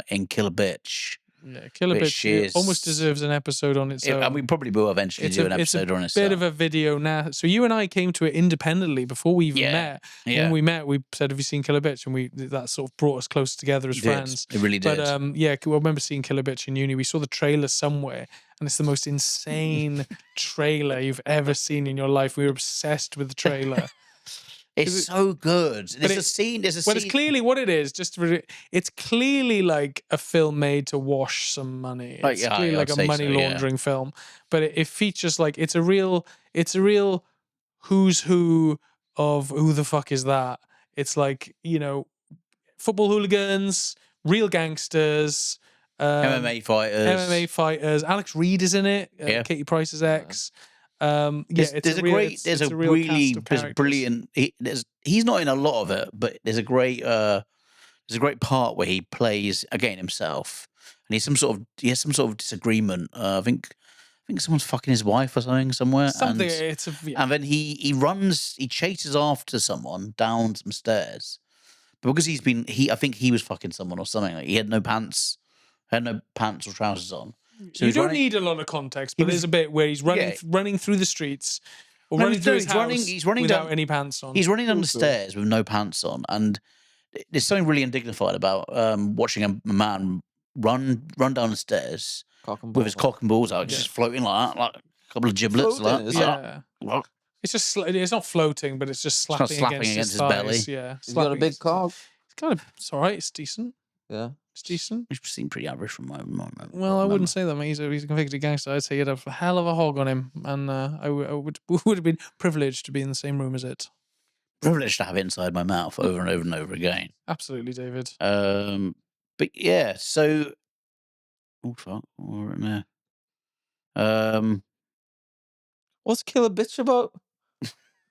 Speaker 2: in Kill a Bitch.
Speaker 4: Yeah, Kill a
Speaker 2: which
Speaker 4: Bitch
Speaker 2: is-
Speaker 4: almost deserves an episode on its own.
Speaker 2: And we probably will eventually do an episode on it.
Speaker 4: It's a bit of a video now. So you and I came to it independently before we even met.
Speaker 2: Yeah.
Speaker 4: When we met, we said, "Have you seen Kill a Bitch?" And that sort of brought us closer together as
Speaker 2: It did.
Speaker 4: friends.
Speaker 2: It really did.
Speaker 4: But I remember seeing Kill a Bitch in uni. We saw the trailer somewhere, and it's the most insane trailer you've ever seen in your life. We were obsessed with the trailer.
Speaker 2: It's so good. There's a scene.
Speaker 4: But it's clearly what it is. It's clearly like a film made to wash some money. It's clearly like a money laundering film. But it features like it's a real who's who of who the fuck is that. It's like football hooligans, real gangsters,
Speaker 2: MMA fighters.
Speaker 4: Alex Reed is in it. Katie Price's ex. It's a
Speaker 2: brilliant. He's not in a lot of it, but there's a great part where he plays again himself, and he has some sort of disagreement. I think someone's fucking his wife or something somewhere. And then he chases after someone down some stairs, but because I think he was fucking someone or something. Like he had no pants or trousers on. So
Speaker 4: you don't need a lot of context, but there's a bit where he's running through the streets or running through his house without any pants on.
Speaker 2: He's running down the stairs with no pants on, and there's something really undignified about watching a man run down the stairs with his cock and balls out, just floating like that, like a couple of giblets.
Speaker 4: It's just it's not floating, but it's just slapping against his
Speaker 2: belly.
Speaker 4: Yeah,
Speaker 1: He's got a big cock.
Speaker 4: It's all right. It's decent.
Speaker 1: Yeah.
Speaker 4: It's decent.
Speaker 2: Which seemed pretty average from my
Speaker 4: Well, I wouldn't say that, mate. He's a convicted gangster. I'd say he had a hell of a hog on him, and I would have been privileged to be in the same room as it.
Speaker 2: Privileged to have it inside my mouth over and over and over again.
Speaker 4: Absolutely, David.
Speaker 2: But yeah, so oh fuck, we're in there.
Speaker 1: What's Kill a Bitch about?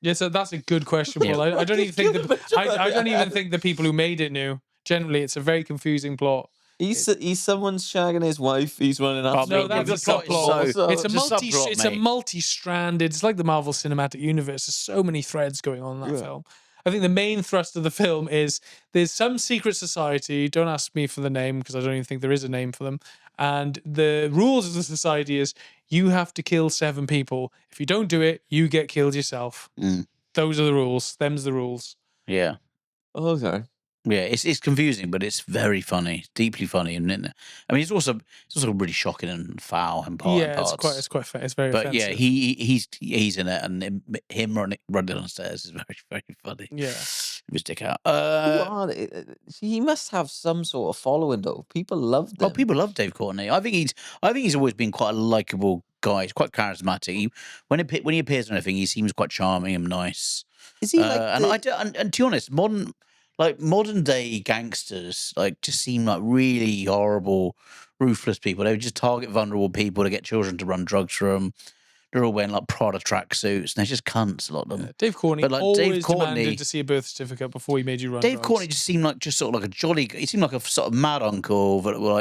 Speaker 4: Yeah, so that's a good question, Paul. I don't even think I don't even think the people who made it knew. Generally, it's a very confusing plot.
Speaker 1: He's someone's shagging his wife. He's running after.
Speaker 4: No, that's a subplot. It's a
Speaker 2: mate.
Speaker 4: multi-stranded. It's like the Marvel Cinematic Universe. There's so many threads going on in that film. I think the main thrust of the film is there's some secret society. Don't ask me for the name because I don't even think there is a name for them. And the rules of the society is you have to kill 7 people. If you don't do it, you get killed yourself. Those are the rules. Them's the rules.
Speaker 2: Yeah.
Speaker 1: Okay.
Speaker 2: Yeah, it's confusing, but it's very funny, deeply funny, and I mean, it's also really shocking and foul and
Speaker 4: Yeah, it's
Speaker 2: parts.
Speaker 4: it's very
Speaker 2: But yeah,
Speaker 4: offensive.
Speaker 2: he's in it, and him running downstairs is very, very funny.
Speaker 4: Yeah.
Speaker 2: With his dick out.
Speaker 1: Who are they? He must have some sort of following though. People love them.
Speaker 2: Oh, people love Dave Courtney. I think he's always been quite a likable guy. He's quite charismatic. When he appears on anything, he seems quite charming and nice.
Speaker 1: Is he like
Speaker 2: and to be honest, modern day gangsters just seem like really horrible, ruthless people. They would just target vulnerable people to get children to run drugs for them. They're all wearing like Prada tracksuits, and they're just cunts. A lot of them.
Speaker 4: Dave Courtney
Speaker 2: But, like,
Speaker 4: always
Speaker 2: Dave Courtney-
Speaker 4: demanded to see a birth certificate before he made you run
Speaker 2: Dave
Speaker 4: drugs.
Speaker 2: Courtney just seemed like sort of like a jolly. He seemed like a sort of mad uncle that will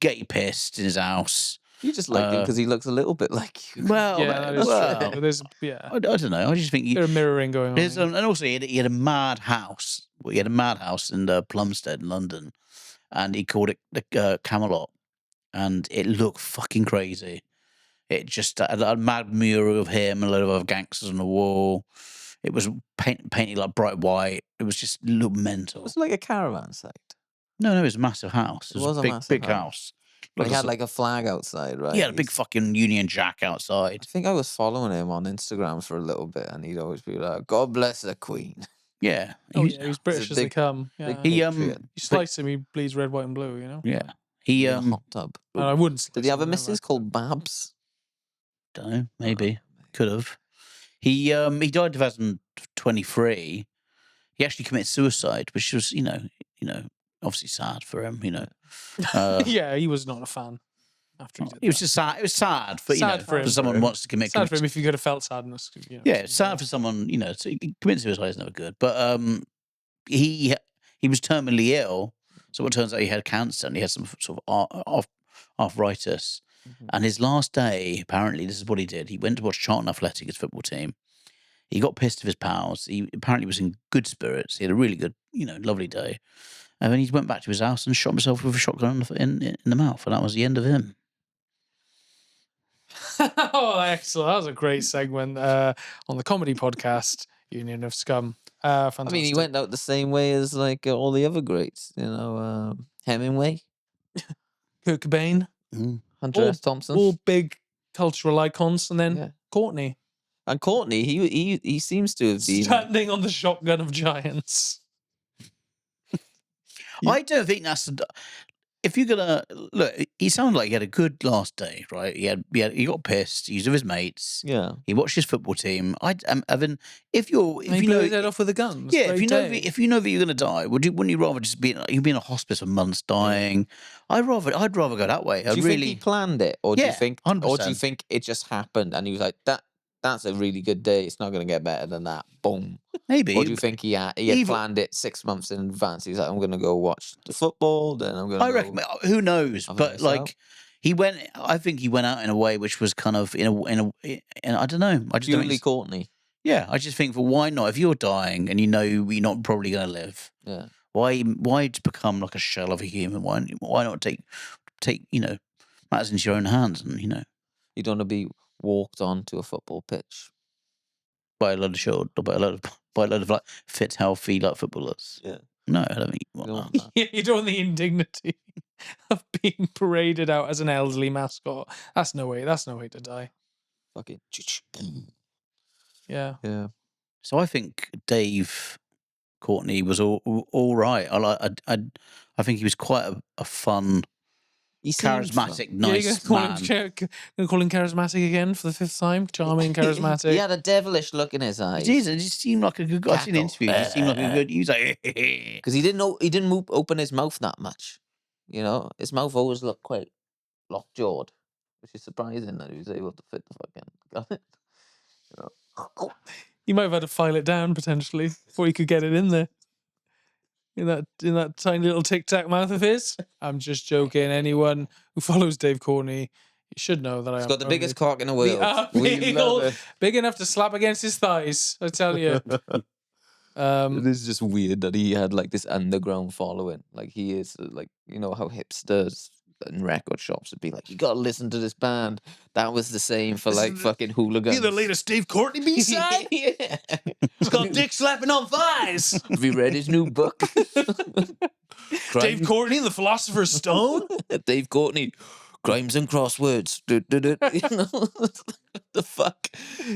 Speaker 2: get you pissed in his house.
Speaker 1: you just like him because he looks a little bit like you?
Speaker 2: Well,
Speaker 4: Yeah, that is
Speaker 2: well,
Speaker 4: true. There's
Speaker 2: I don't know. I just think
Speaker 4: a bit of mirroring going on.
Speaker 2: There's,
Speaker 4: here.
Speaker 2: and also he had a mad house. He had a mad house in Plumstead in London, and he called it the Camelot, and it looked fucking crazy. It just had a mad mural of him and a load of other gangsters on the wall. It was painted like bright white. It was just looked mental.
Speaker 1: It was like a caravan site.
Speaker 2: No, it was a massive house. It was a
Speaker 1: massive
Speaker 2: big
Speaker 1: house.
Speaker 2: house.
Speaker 1: He had like a flag outside, right?
Speaker 2: He had a big fucking Union Jack outside.
Speaker 1: I think I was following him on Instagram for a little bit, and he'd always be like, "God bless the Queen."
Speaker 2: Yeah.
Speaker 4: He was British as they
Speaker 1: big-
Speaker 4: come. Yeah.
Speaker 1: big
Speaker 2: He
Speaker 1: patriot.
Speaker 4: You slice him, he bleeds red, white, and blue. You know.
Speaker 2: Yeah. He
Speaker 1: in a hot tub.
Speaker 4: And I wouldn't.
Speaker 1: Did
Speaker 4: slice
Speaker 1: he have a
Speaker 4: him, never.
Speaker 1: missus called Babs?
Speaker 2: don't know, maybe could have. He died in 2023. He actually committed suicide, which was obviously sad for him.
Speaker 4: Yeah, he was not a fan. After he did
Speaker 2: It was
Speaker 4: that.
Speaker 2: just sad. It was sad for
Speaker 4: Sad for him.
Speaker 2: someone who wants to commit.
Speaker 4: Sad for him if you could have felt sadness.
Speaker 2: Yeah, it's sad for someone to commit suicide is never good. But he was terminally ill, so it turns out he had cancer and he had some sort of arthritis.
Speaker 1: Mm-hmm.
Speaker 2: And his last day, apparently, this is what he did. He went to watch Charlton Athletic, his football team. He got pissed at his pals. He apparently was in good spirits. He had a really good, lovely day. And then he went back to his house and shot himself with a shotgun in the mouth. And that was the end of him.
Speaker 4: Oh, excellent! That was a great segment on the comedy podcast Union of Scum. Fantastic.
Speaker 1: I mean, he went out the same way as like all the other greats. Hemingway,
Speaker 4: Kurt Cobain,
Speaker 1: Hunter
Speaker 4: All-
Speaker 1: S. Thompson,
Speaker 4: all big cultural icons, and then
Speaker 1: Yeah.
Speaker 4: Courtney
Speaker 1: and Courtney. He seems to have been.
Speaker 4: standing on the shotgun of giants.
Speaker 2: I don't think that's. If you're gonna look, he sounded like he had a good last day, right? He got pissed. He was with his mates.
Speaker 1: Yeah,
Speaker 2: He watched his football team. Evan, if
Speaker 4: He
Speaker 2: you
Speaker 4: blew
Speaker 2: know,
Speaker 4: his head off with a gun.
Speaker 2: yeah, if you know that you're gonna die, wouldn't you rather just you'd be in a hospice for months dying? I'd rather go that way.
Speaker 1: do you think he planned it, or do you
Speaker 2: Yeah,
Speaker 1: think, or do you
Speaker 2: 100%.
Speaker 1: think it just happened and he was like that? That's a really good day. It's not going to get better than that. Boom.
Speaker 2: maybe.
Speaker 1: Or do you think he had planned it 6 months in advance? He's like, I'm going to go watch the football, then I'm going to.
Speaker 2: I reckon. Who knows?
Speaker 1: Have a
Speaker 2: But
Speaker 1: nice
Speaker 2: like,
Speaker 1: out.
Speaker 2: he went. I think he went out in a way which was kind of in I don't know. I just don't
Speaker 1: Julie
Speaker 2: think,
Speaker 1: Courtney.
Speaker 2: yeah. I just think, well, why not? If you're dying and you know you're not probably going to live,
Speaker 1: Yeah.
Speaker 2: why just become like a shell of a human? Why not take matters into your own hands and
Speaker 1: You don't want to be walked onto a football pitch.
Speaker 2: by a load of like fit, healthy like footballers.
Speaker 1: Yeah.
Speaker 2: No, I don't think.
Speaker 1: You don't want that.
Speaker 4: You don't want the indignity of being paraded out as an elderly mascot. That's no way to die.
Speaker 1: Fucking.
Speaker 4: Yeah.
Speaker 1: Yeah.
Speaker 2: So I think Dave Courtney was all right. I think he was quite a fun,
Speaker 1: He seemed
Speaker 2: charismatic,
Speaker 1: fun.
Speaker 2: nice
Speaker 4: You're
Speaker 2: man.
Speaker 4: gonna call him charismatic again for the 5th time. Charming, charismatic.
Speaker 1: He had a devilish look in his eyes.
Speaker 2: It just seemed like a good guy. I've seen
Speaker 1: Cackle.
Speaker 2: interviews. He seemed like a good. He was like,
Speaker 1: Because he didn't open his mouth that much. His mouth always looked quite lockjawed, which is surprising that he was able to fit the fucking gun in.
Speaker 4: He might have had to file it down potentially before he could get it in there. In that tiny little tic tac mouth of his. I'm just joking. Anyone who follows Dave Courtney, you should know that
Speaker 1: He's got the biggest cock in the world. We
Speaker 4: big,
Speaker 1: love it.
Speaker 4: big enough to slap against his thighs. I tell you.
Speaker 1: It is just weird that he had like this underground following. Like he is like how hipsters in record shops would be like, you gotta listen to this band. That was the same for like fucking hooligans.
Speaker 4: the latest Dave Courtney B-side?
Speaker 1: Yeah.
Speaker 4: It's called Dick Slapping on Thighs.
Speaker 1: Have you read his new book?
Speaker 4: Dave Courtney and the Philosopher's Stone?
Speaker 1: Dave Courtney, Crimes and Crosswords. You know, the fuck?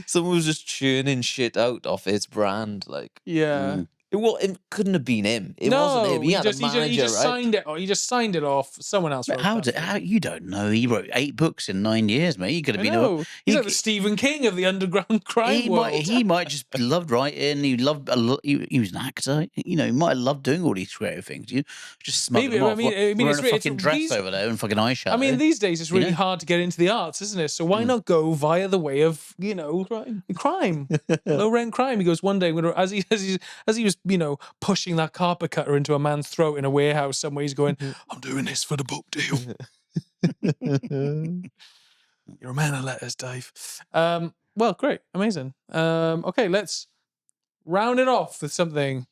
Speaker 1: Someone was just churning shit out off his brand. Like,
Speaker 4: Yeah.
Speaker 1: it couldn't have been him. It wasn't him. He had a manager,
Speaker 4: he just
Speaker 1: right?
Speaker 4: signed it. He just signed it off. Someone else.
Speaker 2: But
Speaker 4: wrote
Speaker 2: how
Speaker 4: that
Speaker 2: did
Speaker 4: for him.
Speaker 2: how you don't know? He wrote 8 books in 9 years, mate. He could have
Speaker 4: I
Speaker 2: been.
Speaker 4: know. He's
Speaker 2: he-
Speaker 4: like the Stephen King of the underground crime
Speaker 2: He
Speaker 4: world.
Speaker 2: might just loved writing. He loved a lot. He was an actor. You know, he might have loved doing all these creative things. You just smuggled
Speaker 4: Maybe,
Speaker 2: him
Speaker 4: I
Speaker 2: off.
Speaker 4: mean,
Speaker 2: Wearing
Speaker 4: it's
Speaker 2: a
Speaker 4: re-
Speaker 2: fucking
Speaker 4: it's-
Speaker 2: dress
Speaker 4: these-
Speaker 2: over there and fucking eyeshadow.
Speaker 4: I mean, these days it's really
Speaker 2: You know?
Speaker 4: hard to get into the arts, isn't it? So why not go via the way of crime, low rent crime? He goes one day as he was pushing that carpet cutter into a man's throat in a warehouse somewhere. He's going, "I'm doing this for the book deal." You're a man of letters, Dave. Well, great, amazing. Okay, let's round it off with something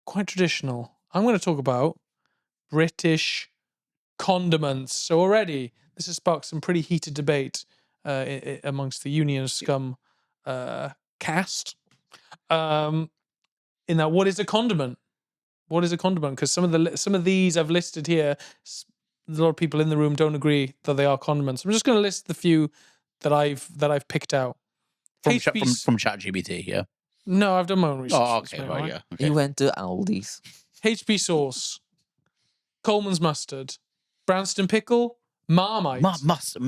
Speaker 4: quite traditional. I'm going to talk about British condiments. So already, this has sparked some pretty heated debate amongst the Union Scum cast. In that, what is a condiment? What is a condiment? Because some of these I've listed here, a lot of people in the room don't agree that they are condiments. I'm just going to list the few that I've picked out.
Speaker 2: from
Speaker 4: HP's
Speaker 2: ChatGPT, yeah.
Speaker 4: No, I've done my own research.
Speaker 2: Oh,
Speaker 4: It's
Speaker 2: okay,
Speaker 4: mate,
Speaker 2: right,
Speaker 4: right?
Speaker 2: yeah.
Speaker 1: He
Speaker 2: Okay.
Speaker 1: went to Aldi's.
Speaker 4: HP sauce, Coleman's mustard, Branston pickle, Marmite,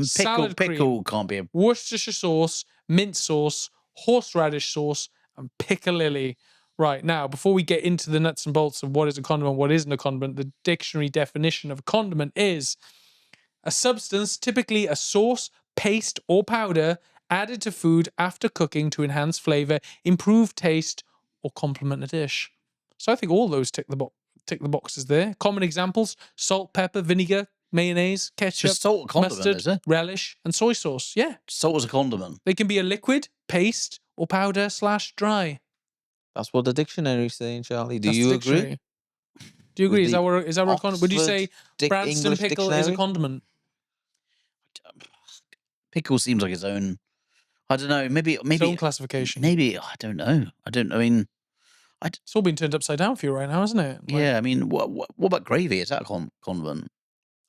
Speaker 4: salad
Speaker 2: Pickle
Speaker 4: cream.
Speaker 2: can't be a.
Speaker 4: Worcestershire sauce, mint sauce, horseradish sauce, and piccalilli. Right, now, before we get into the nuts and bolts of what is a condiment, what isn't a condiment, the dictionary definition of a condiment is a substance, typically a sauce, paste, or powder, added to food after cooking to enhance flavour, improve taste, or complement a dish. So I think all those tick the boxes there. Common examples: salt, pepper, vinegar, mayonnaise, ketchup,
Speaker 2: Just salt a condiment,
Speaker 4: mustard,
Speaker 2: is it?
Speaker 4: relish, and soy sauce. Yeah.
Speaker 2: Salt is a condiment.
Speaker 4: They can be a liquid, paste, or powder / dry.
Speaker 1: That's what the dictionary's saying, Charlie. Do
Speaker 4: That's
Speaker 1: you
Speaker 4: the
Speaker 1: agree?
Speaker 4: dictionary. Do you agree?
Speaker 1: With
Speaker 4: Is
Speaker 1: the
Speaker 4: that where a condiment? Would you say
Speaker 1: Oxford
Speaker 4: Branston
Speaker 1: English
Speaker 4: pickle is a
Speaker 1: Dictionary?
Speaker 4: condiment?
Speaker 2: Pickle seems like its own. I don't know. Maybe
Speaker 4: Its own classification.
Speaker 2: Maybe I don't know. I mean,
Speaker 4: It's all been turned upside down for you right now, isn't it? Like,
Speaker 2: yeah. I mean, what about gravy? Is that a condiment?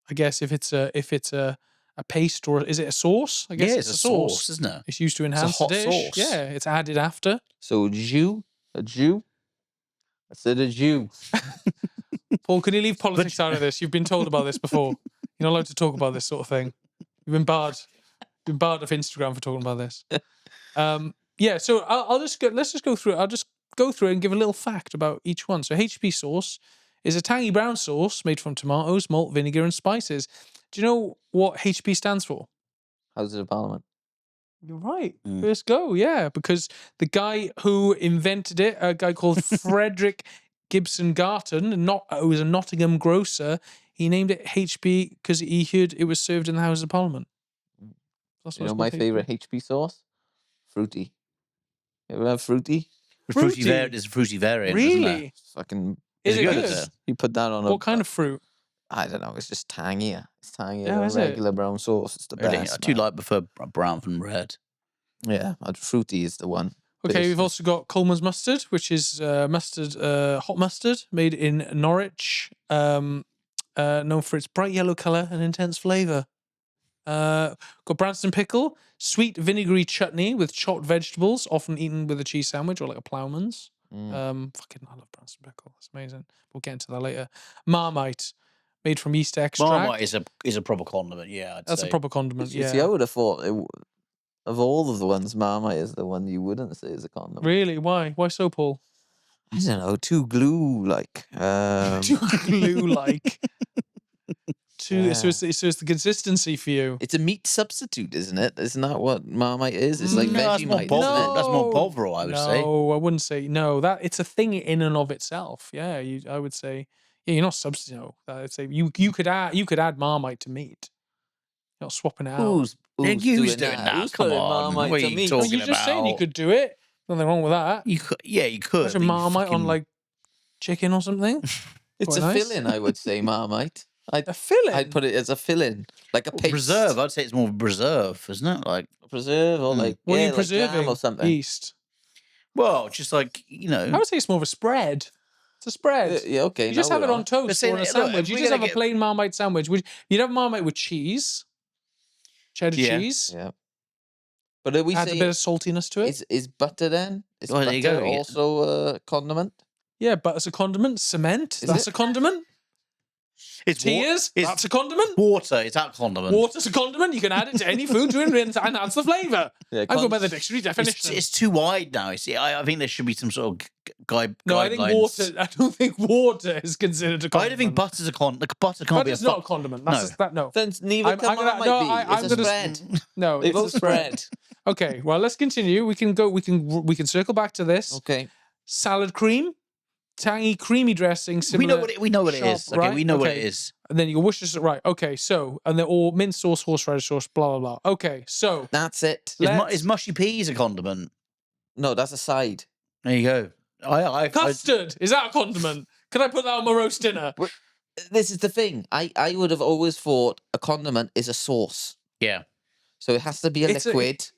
Speaker 4: I guess if it's a paste, or is it a sauce? I guess
Speaker 2: Yeah,
Speaker 4: it's a sauce.
Speaker 2: isn't it?
Speaker 4: It's used to enhance
Speaker 2: hot
Speaker 4: the dish.
Speaker 2: sauce.
Speaker 4: Yeah, it's added after.
Speaker 1: So a Jew? I said a Jew.
Speaker 4: Paul, can you leave politics out of this? You've been told about this before. You're not allowed to talk about this sort of thing. You've been barred. You've been barred off Instagram for talking about this. Yeah, so let's just go through it. I'll just go through it and give a little fact about each one. So HP sauce is a tangy brown sauce made from tomatoes, malt, vinegar, and spices. Do you know what HP stands for?
Speaker 1: How's it a parliament?
Speaker 4: You're right.
Speaker 2: Mm.
Speaker 4: First go, yeah, because the guy who invented it, a guy called Frederick Gibson Garton, who was a Nottingham grocer, he named it HP because he heard it was served in the Houses of Parliament. That's
Speaker 1: You
Speaker 4: what
Speaker 1: know
Speaker 4: it's
Speaker 1: my
Speaker 4: called,
Speaker 1: favourite HP sauce? Fruity. You ever have fruity?
Speaker 2: Fruity
Speaker 4: Fruity?
Speaker 2: It's a fruity variant. Isn't it?
Speaker 4: Really?
Speaker 1: Fucking.
Speaker 4: Is
Speaker 2: Is
Speaker 4: it
Speaker 2: it good,
Speaker 4: good?
Speaker 2: is it?
Speaker 1: You put that on
Speaker 4: What kind of fruit?
Speaker 1: I don't know. It's just tangier. It's tangier
Speaker 4: Yeah,
Speaker 1: than
Speaker 4: is it?
Speaker 1: regular brown sauce. It's the
Speaker 2: Really?
Speaker 1: best.
Speaker 2: I do
Speaker 1: man.
Speaker 2: prefer brown than red.
Speaker 1: Yeah, fruity is the one.
Speaker 4: Okay, we've
Speaker 1: Basically.
Speaker 4: also got Coleman's mustard, which is hot mustard made in Norwich, known for its bright yellow colour and intense flavour. Got Branston pickle, sweet vinegary chutney with chopped vegetables, often eaten with a cheese sandwich or like a ploughman's. Fucking, I love Branston pickle. It's amazing. We'll get into that later. Marmite, made from yeast extract.
Speaker 2: Marmite is a proper condiment. Yeah,
Speaker 4: That's a proper condiment.
Speaker 1: You
Speaker 4: Yeah.
Speaker 1: see, I would have thought of all of the ones, Marmite is the one you wouldn't say is a condom.
Speaker 4: Really? Why? Why so, Paul?
Speaker 1: I don't know, too glue-like.
Speaker 4: Too glue-like. So it's the consistency for you.
Speaker 1: It's a meat substitute, isn't it? Isn't that what Marmite is? It's like
Speaker 2: No, that's more
Speaker 1: Vegemite,
Speaker 2: Bovril.
Speaker 1: isn't it?
Speaker 2: That's more Bovril, I would say.
Speaker 4: No, I wouldn't say no. That it's a thing in and of itself. Yeah, I would say. Yeah, you're not substituting. No, I'd say you could add Marmite to meat. You're not swapping it out.
Speaker 1: Who's
Speaker 2: Who's doing that?
Speaker 1: Who's
Speaker 2: Come
Speaker 1: putting
Speaker 2: on,
Speaker 1: Marmite
Speaker 2: what
Speaker 1: to
Speaker 2: are you
Speaker 1: meat?
Speaker 2: talking
Speaker 4: You're just saying you
Speaker 2: about?
Speaker 4: could do it. Nothing wrong with that.
Speaker 2: You could, yeah, you could.
Speaker 4: Put a
Speaker 2: but you
Speaker 4: Marmite on
Speaker 2: fucking-
Speaker 4: like chicken or something.
Speaker 1: It's
Speaker 4: Quite
Speaker 1: a
Speaker 4: nice.
Speaker 1: filling, I would say, Marmite.
Speaker 4: A filling.
Speaker 1: I'd put it as a fill-in, like a paste.
Speaker 2: Preserve. I'd say it's more of a preserve, isn't it? Like,
Speaker 1: Preserve or like
Speaker 4: What are you
Speaker 1: like jam
Speaker 4: preserving?
Speaker 1: or something.
Speaker 4: Yeast.
Speaker 2: well, just like,
Speaker 4: I would say it's more of a spread. It's a spread.
Speaker 1: Yeah, okay.
Speaker 4: You just
Speaker 1: now
Speaker 4: have
Speaker 1: we
Speaker 4: it on
Speaker 1: are.
Speaker 4: toast
Speaker 2: Let's say
Speaker 4: or on a
Speaker 2: that- look,
Speaker 4: sandwich.
Speaker 2: if
Speaker 4: You
Speaker 2: we're
Speaker 4: just
Speaker 2: gonna
Speaker 4: have a plain Marmite sandwich. You'd have Marmite with cheese, cheddar
Speaker 2: Yeah.
Speaker 4: cheese.
Speaker 1: Yeah. But are we
Speaker 4: Adds a
Speaker 1: saying
Speaker 4: bit of saltiness to it.
Speaker 1: is butter then? Is
Speaker 2: Well, there you
Speaker 1: butter
Speaker 2: go, yeah.
Speaker 1: also a condiment?
Speaker 4: Yeah, butter's a condiment. Cement,
Speaker 1: Is
Speaker 4: that's
Speaker 1: it?
Speaker 4: a condiment.
Speaker 2: it's
Speaker 4: Tears,
Speaker 2: it's
Speaker 4: that's a condiment.
Speaker 2: water. It's that condiment.
Speaker 4: Water's a condiment. You can add it to any food to enhance the flavour.
Speaker 1: Yeah,
Speaker 4: I go by the dictionary
Speaker 2: It's,
Speaker 4: definition.
Speaker 2: it's too wide now. You see, I think there should be some sort of guide.
Speaker 4: No, I
Speaker 2: guidelines.
Speaker 4: think water. I don't think water is considered a
Speaker 2: I
Speaker 4: condiment.
Speaker 2: don't think butter's a butter can't be a
Speaker 4: Butter's not a condiment. That's
Speaker 2: No.
Speaker 4: that. No,
Speaker 1: Then neither
Speaker 4: I'm-
Speaker 1: can
Speaker 4: I'm gonna-
Speaker 1: Marmite
Speaker 4: no,
Speaker 1: be.
Speaker 4: I'm
Speaker 1: It's a
Speaker 4: gonna-
Speaker 1: spread.
Speaker 4: no.
Speaker 1: They
Speaker 4: it's a
Speaker 1: both spread.
Speaker 4: Okay, well, let's continue. We can go. We can circle back to this.
Speaker 1: Okay.
Speaker 4: Salad cream, tangy, creamy dressing.
Speaker 2: We
Speaker 4: Similar,
Speaker 2: know what it is.
Speaker 4: sharp,
Speaker 2: Okay,
Speaker 4: right?
Speaker 2: we know what it
Speaker 4: Okay.
Speaker 2: is.
Speaker 4: And then you Worcestershire. Right. Okay. So, and they're all mint sauce, horseradish sauce, blah blah blah. Okay. So,
Speaker 1: That's it.
Speaker 4: Let's-
Speaker 2: Is mushy peas a condiment?
Speaker 1: No, that's a side.
Speaker 2: There you go. I
Speaker 4: custard is that a condiment? Can I put that on my roast dinner?
Speaker 1: This is the thing. I would have always thought a condiment is a sauce.
Speaker 2: yeah.
Speaker 1: So it has to be a
Speaker 4: It's a-
Speaker 1: liquid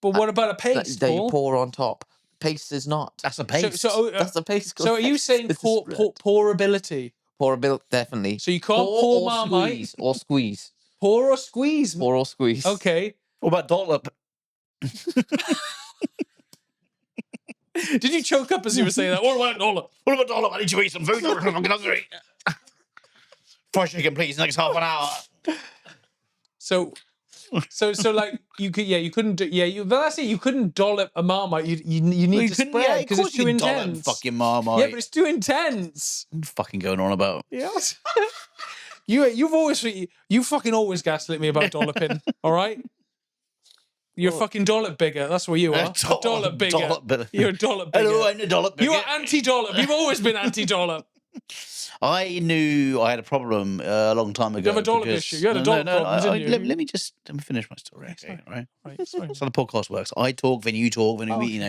Speaker 4: But what about a
Speaker 1: that,
Speaker 4: paste?
Speaker 1: that you
Speaker 4: Paul?
Speaker 1: pour on top. Paste is not.
Speaker 2: That's a paste.
Speaker 4: So,
Speaker 1: That's a paste.
Speaker 4: so are you saying
Speaker 1: It's a spread.
Speaker 4: pourability?
Speaker 1: Pourability, definitely.
Speaker 4: So you can't
Speaker 1: Pour
Speaker 4: pour
Speaker 1: or
Speaker 4: Marmite,
Speaker 1: squeeze. Or squeeze.
Speaker 4: pour or squeeze.
Speaker 1: Pour or squeeze.
Speaker 4: Okay.
Speaker 2: What about dollop?
Speaker 4: Did you choke up as you were saying that? What about dollop?
Speaker 2: What about dollop? I need to eat some food. I'm fucking hungry. Fried chicken, please. Next half an hour.
Speaker 4: So like you could you couldn't do but that's it, you couldn't dollop a Marmite. You need to spread because it's too intense.
Speaker 2: Fucking Marmite.
Speaker 4: Yeah, but it's too intense.
Speaker 2: What are you fucking going on about?
Speaker 4: Yeah. You fucking always gaslit me about dolloping. All right. You're a fucking dollop bigger. That's what you are. A dollop bigger. You're a dollop bigger.
Speaker 2: Hello, I'm a dollop bigger.
Speaker 4: You are anti-dollop. You've always been anti-dollop.
Speaker 2: I knew I had a problem a long time ago.
Speaker 4: You have a dollop
Speaker 2: because-
Speaker 4: issue. You had a dollop problem, didn't you?
Speaker 2: Let me finish my story. Okay, right.
Speaker 4: Right, sorry.
Speaker 2: That's how the podcast works. I talk, then you talk, then we,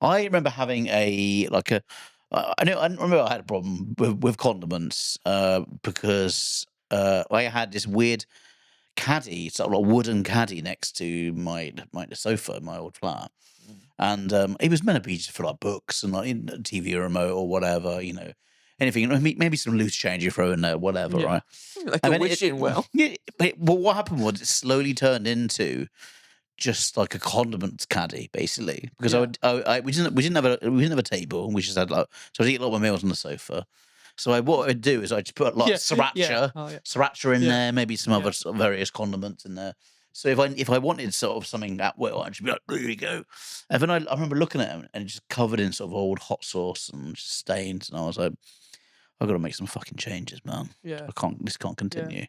Speaker 2: I remember having I remember I had a problem with condiments because I had this weird caddy, sort of like wooden caddy next to my sofa in my old flat. And it was meant to be just for like books and like TV remote or whatever, anything. Maybe some loose change you throw in there, whatever,
Speaker 4: Yeah.
Speaker 2: right?
Speaker 1: Like
Speaker 2: And
Speaker 1: a
Speaker 2: then
Speaker 1: wishing well.
Speaker 2: Yeah, but what happened was it slowly turned into just like a condiments caddy, basically. Because we didn't have a table. We just had so I'd eat a lot of my meals on the sofa. So what I'd do is I'd just put a lot of sriracha,
Speaker 4: Oh, yeah.
Speaker 2: sriracha in
Speaker 4: Yeah.
Speaker 2: there, maybe some other sort of various condiments in there. So if I wanted sort of something that well, I'd just be like, there you go. And then I remember looking at him and it's just covered in sort of old hot sauce and just stains, and I was like, I've got to make some fucking changes, man.
Speaker 4: Yeah.
Speaker 2: This can't continue.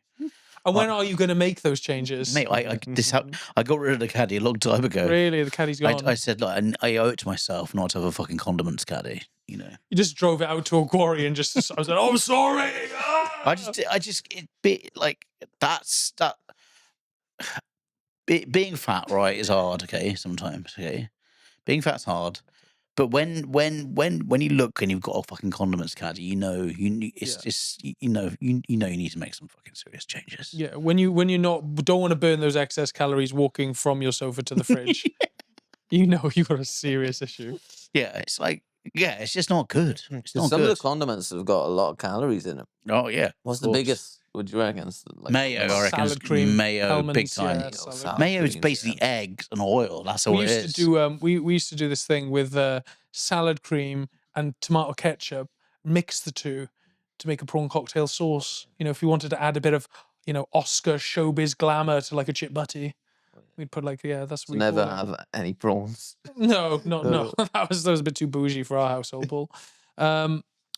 Speaker 4: And when are you going to make those changes?
Speaker 2: Mate, I got rid of the caddy a long time ago.
Speaker 4: Really, the caddy's gone.
Speaker 2: I said, like, I owe it to myself not to have a fucking condiments caddy.
Speaker 4: You just drove it out to a quarry and just I was like, "Oh, I'm sorry."
Speaker 2: Being fat, right, is hard. Okay, sometimes. Okay, being fat's hard. But when you look and you've got a fucking condiments caddy, you need to make some fucking serious changes.
Speaker 4: Yeah, when you don't want to burn those excess calories walking from your sofa to the fridge, you know you got a serious issue.
Speaker 2: Yeah, it's like it's just not good. It's not
Speaker 1: Some
Speaker 2: good.
Speaker 1: of the condiments have got a lot of calories in them.
Speaker 2: Oh yeah.
Speaker 1: What's
Speaker 2: of
Speaker 1: the
Speaker 2: course.
Speaker 1: biggest? Would you reckon? Like,
Speaker 2: Mayo, I reckon.
Speaker 4: Salad cream,
Speaker 2: Mayo,
Speaker 4: almonds,
Speaker 2: big time.
Speaker 4: yeah, salad.
Speaker 1: Sour
Speaker 2: Mayo is
Speaker 1: creams,
Speaker 2: basically
Speaker 1: yeah.
Speaker 2: eggs and oil. That's all
Speaker 4: We
Speaker 2: it
Speaker 4: used
Speaker 2: is.
Speaker 4: to do we used to do this thing with salad cream and tomato ketchup, mix the two to make a prawn cocktail sauce. If you wanted to add a bit of Oscar showbiz glamour to like a chip butty, we'd put that's what we
Speaker 1: never
Speaker 4: call it.
Speaker 1: have any prawns.
Speaker 4: No. that was a bit too bougie for our household, Paul.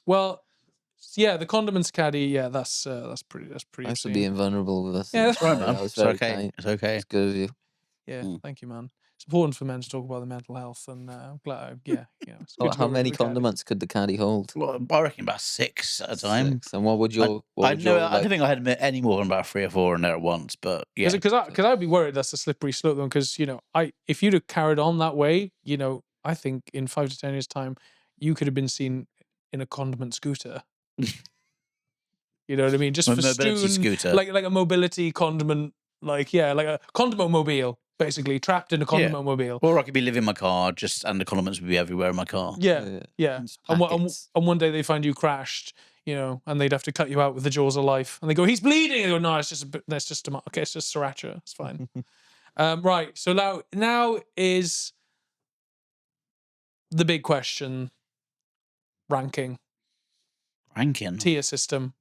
Speaker 4: Well, yeah, the condiments caddy. Yeah, that's pretty. That's pretty.
Speaker 1: Thanks for
Speaker 4: obscene.
Speaker 1: being vulnerable with us.
Speaker 4: Yeah, that's
Speaker 2: Right,
Speaker 1: That
Speaker 2: man.
Speaker 1: was
Speaker 2: It's
Speaker 1: very
Speaker 2: okay.
Speaker 1: kind.
Speaker 2: It's okay.
Speaker 1: It's good of you.
Speaker 4: Yeah,
Speaker 2: Mm.
Speaker 4: thank you, man. It's important for men to talk about their mental health, and I'm glad. It's
Speaker 1: Oh,
Speaker 4: good to
Speaker 1: how
Speaker 4: go
Speaker 1: many
Speaker 4: with the caddy.
Speaker 1: condiments could the caddy hold?
Speaker 2: Well, I reckon about 6 at a time.
Speaker 1: 6. And what would your?
Speaker 2: I don't think I had any more than about 3 or 4 in there at once. But yeah,
Speaker 4: Because I'd be worried that's a slippery slope, though. Because if you'd have carried on that way, I think in 5 to 10 years' time, you could have been seen in a condiment scooter. You know what I mean? Just
Speaker 2: A
Speaker 4: for
Speaker 2: mobility
Speaker 4: stewing,
Speaker 2: scooter.
Speaker 4: like a mobility condiment, like a condiment mobile, basically trapped in a condiment mobile.
Speaker 2: Or I could be living in my car, and the condiments would be everywhere in my car.
Speaker 4: Yeah.
Speaker 1: Just
Speaker 4: And
Speaker 1: packets.
Speaker 4: one day they find you crashed, and they'd have to cut you out with the jaws of life. And they go, "He's bleeding." And they go, "No, it's just okay, it's just sriracha. It's fine." Right. So now is the big question: ranking, tier system.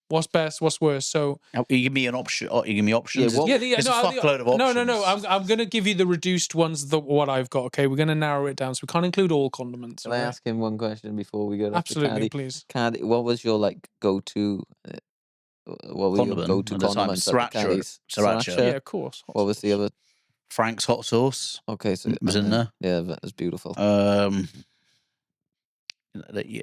Speaker 4: What's best? What's worse? So
Speaker 2: You give me an option. You give me options.
Speaker 1: Yeah, well-
Speaker 2: There's a fuckload of options.
Speaker 4: No. I'm going to give you the reduced ones. What I've got. Okay, we're going to narrow it down, so we can't include all condiments.
Speaker 1: Can I ask him one question before we go?
Speaker 4: Absolutely, please.
Speaker 1: Caddy, what was your go-to? What were
Speaker 2: Condiment
Speaker 1: your go-to
Speaker 2: at the time?
Speaker 1: condiments? At the Caddies?
Speaker 2: Sriracha.
Speaker 4: Yeah, of course.
Speaker 1: What was the other?
Speaker 2: Frank's hot sauce.
Speaker 1: Okay, so
Speaker 2: Was in there.
Speaker 1: Yeah, that was beautiful.
Speaker 2: Yeah,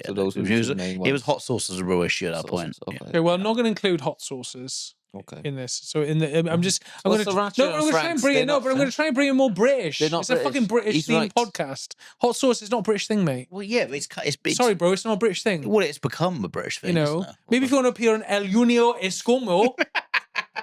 Speaker 1: So those were
Speaker 2: it
Speaker 1: the
Speaker 2: was,
Speaker 1: two main
Speaker 2: it was
Speaker 1: ones.
Speaker 2: hot sauce as a real issue at that
Speaker 1: Sauces,
Speaker 2: point.
Speaker 1: okay.
Speaker 2: Yeah.
Speaker 4: Okay, well, I'm not going to include hot sauces
Speaker 1: Okay.
Speaker 4: in this. So I'm going to
Speaker 1: sriracha
Speaker 4: no, I'm going to try and
Speaker 1: Frank's,
Speaker 4: bring
Speaker 1: they're
Speaker 4: it. No,
Speaker 1: not
Speaker 4: but I'm going to try and bring it more British.
Speaker 1: They're not
Speaker 4: It's a fucking British
Speaker 1: He's
Speaker 4: themed
Speaker 1: right.
Speaker 4: podcast. Hot sauce is not a British thing, mate.
Speaker 2: Well, yeah, but it's
Speaker 4: Sorry, bro, it's not a British thing.
Speaker 2: Well, it's become a British thing. isn't it?
Speaker 4: Maybe if you want to appear on El Junio Escomo,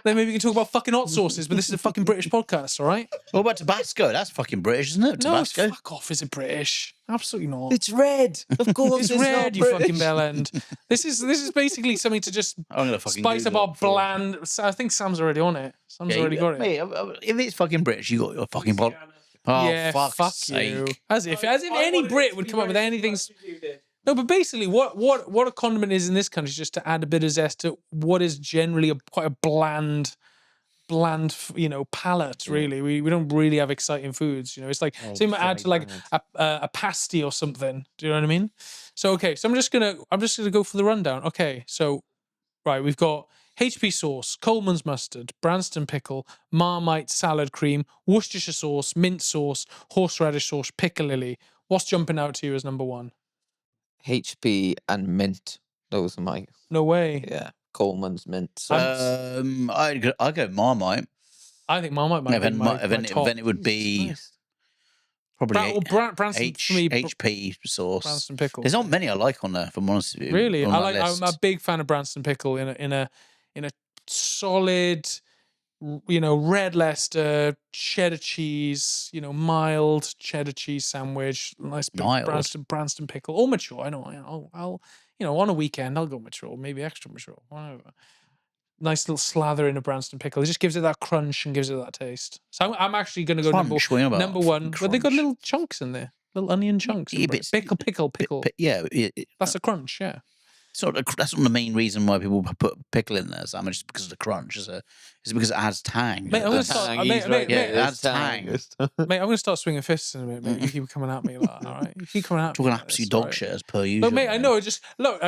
Speaker 4: then maybe we can talk about fucking hot sauces. But this is a fucking British podcast, all right?
Speaker 2: What about Tabasco? That's fucking British, isn't it?
Speaker 4: No,
Speaker 2: Tabasco.
Speaker 4: fuck off. Is it British? Absolutely not.
Speaker 1: It's red, of course.
Speaker 4: It's red, you fucking bellend. This is basically something to just
Speaker 2: I'm gonna fucking
Speaker 4: spice up
Speaker 2: Google
Speaker 4: our
Speaker 2: it for-
Speaker 4: bland. I think Sam's already on it. Sam's
Speaker 2: Yeah,
Speaker 4: already got it.
Speaker 2: Mate, if it's fucking British, you got your fucking pod. Oh,
Speaker 4: Yeah,
Speaker 2: fuck's
Speaker 4: fuck
Speaker 2: sake.
Speaker 4: you. As if any Brit would come up with anything. No, but basically, what a condiment is in this country is just to add a bit of zest to what is generally quite a bland, palate. Really, we don't really have exciting foods. It's like same add to like a pasty or something. Do you know what I mean? So okay, so I'm just gonna go for the rundown. Okay, so right, we've got HP sauce, Coleman's mustard, Branston pickle, Marmite salad cream, Worcestershire sauce, mint sauce, horseradish sauce, piccalilli. What's jumping out to you as number one?
Speaker 1: HP and mint. Those are my
Speaker 4: No way.
Speaker 1: yeah. Coleman's mint.
Speaker 2: I'd go Marmite.
Speaker 4: I think Marmite might be my top.
Speaker 2: Then it would be
Speaker 1: Nice.
Speaker 2: probably
Speaker 4: Branston for me.
Speaker 2: HP sauce.
Speaker 4: Branston pickle.
Speaker 2: There's not many I like on there, if I'm honest with you.
Speaker 4: Really,
Speaker 2: on that
Speaker 4: I'm a
Speaker 2: list.
Speaker 4: big fan of Branston pickle in a solid, red Leicester cheddar cheese, mild cheddar cheese sandwich, nice big
Speaker 2: Mild.
Speaker 4: Branston pickle, all mature. I know. I'll on a weekend I'll go mature, maybe extra mature, whatever. Nice little slather in a Branston pickle. It just gives it that crunch and gives it that taste. So I'm actually going to go
Speaker 2: Crunch, what are you on about?
Speaker 4: number one. But they got
Speaker 2: Crunch.
Speaker 4: little chunks in there, little onion chunks.
Speaker 2: Yeah,
Speaker 4: in
Speaker 2: but
Speaker 4: Brit- pickle.
Speaker 2: Yeah,
Speaker 4: That's a crunch, yeah.
Speaker 2: that's not the main reason why people put pickle in there, Sam. It's just because of the crunch. It's because it adds tang.
Speaker 4: Mate, I'm gonna start.
Speaker 1: Tang,
Speaker 4: Mate,
Speaker 1: he's right.
Speaker 4: mate,
Speaker 2: it adds tang.
Speaker 4: mate, I'm going to start swinging fists in a minute, mate. You keep coming at me like that, all right? You keep coming at me.
Speaker 2: Talking
Speaker 4: like
Speaker 2: absolute
Speaker 4: this,
Speaker 2: dog
Speaker 4: all right?
Speaker 2: shit as per usual.
Speaker 4: Look, mate, I know. I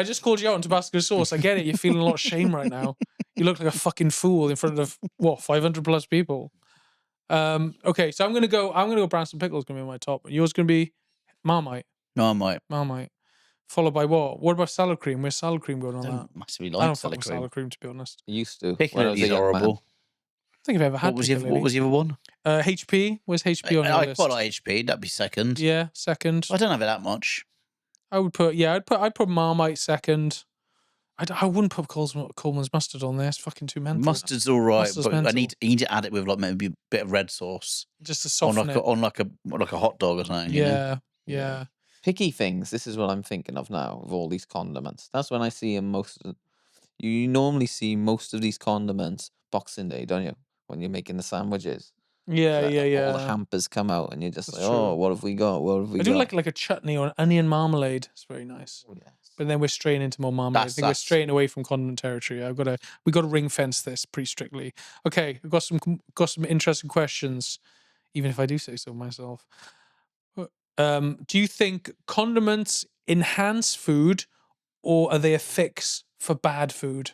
Speaker 4: just called you out on Tabasco sauce. I get it. You're feeling a lot of shame right now. You look like a fucking fool in front of 500 plus people. Okay, so I'm gonna go Branston pickle is gonna be my top. Yours gonna be Marmite.
Speaker 2: Marmite.
Speaker 4: Followed by what? What about salad cream? Where's salad cream going on that?
Speaker 2: Don't massively
Speaker 4: I
Speaker 2: like
Speaker 4: don't fuck
Speaker 2: salad
Speaker 4: with
Speaker 2: cream.
Speaker 4: salad cream, to be honest.
Speaker 1: Used to. when I was a
Speaker 2: Piccalilli's
Speaker 1: young man.
Speaker 2: horrible.
Speaker 4: I think I've ever had
Speaker 2: What was
Speaker 4: piccalilli.
Speaker 2: the other one?
Speaker 4: HP? Where's HP on your
Speaker 2: I
Speaker 4: list?
Speaker 2: quite like HP. That'd be second.
Speaker 4: Yeah, second.
Speaker 2: I don't have it that much.
Speaker 4: I'd put Marmite second. I wouldn't put Coleman's mustard on there. It's fucking too mental.
Speaker 2: Mustard's all right,
Speaker 4: Mustard's
Speaker 2: but
Speaker 4: mental.
Speaker 2: you need to add it with like maybe a bit of red sauce
Speaker 4: Just to
Speaker 2: on
Speaker 4: soften it.
Speaker 2: on like a hot dog or something. you know?
Speaker 4: Yeah.
Speaker 1: Picky things. This is what I'm thinking of now of all these condiments. That's when I see them most. You normally see most of these condiments Boxing Day, don't you? When you're making the sandwiches.
Speaker 4: Yeah.
Speaker 1: All the hampers come out, and you're just
Speaker 4: That's
Speaker 1: like,
Speaker 4: true.
Speaker 1: oh, what have we got? What have we
Speaker 4: I
Speaker 1: got?
Speaker 4: do like a chutney or an onion marmalade. It's very nice.
Speaker 1: Oh, yes.
Speaker 4: But then we're straying into more marmalade. I think we're
Speaker 2: That's-
Speaker 4: straying away from condiment territory. We got to ring fence this pretty strictly. Okay, we've got some interesting questions, even if I do say so myself. Do you think condiments enhance food, or are they a fix for bad food?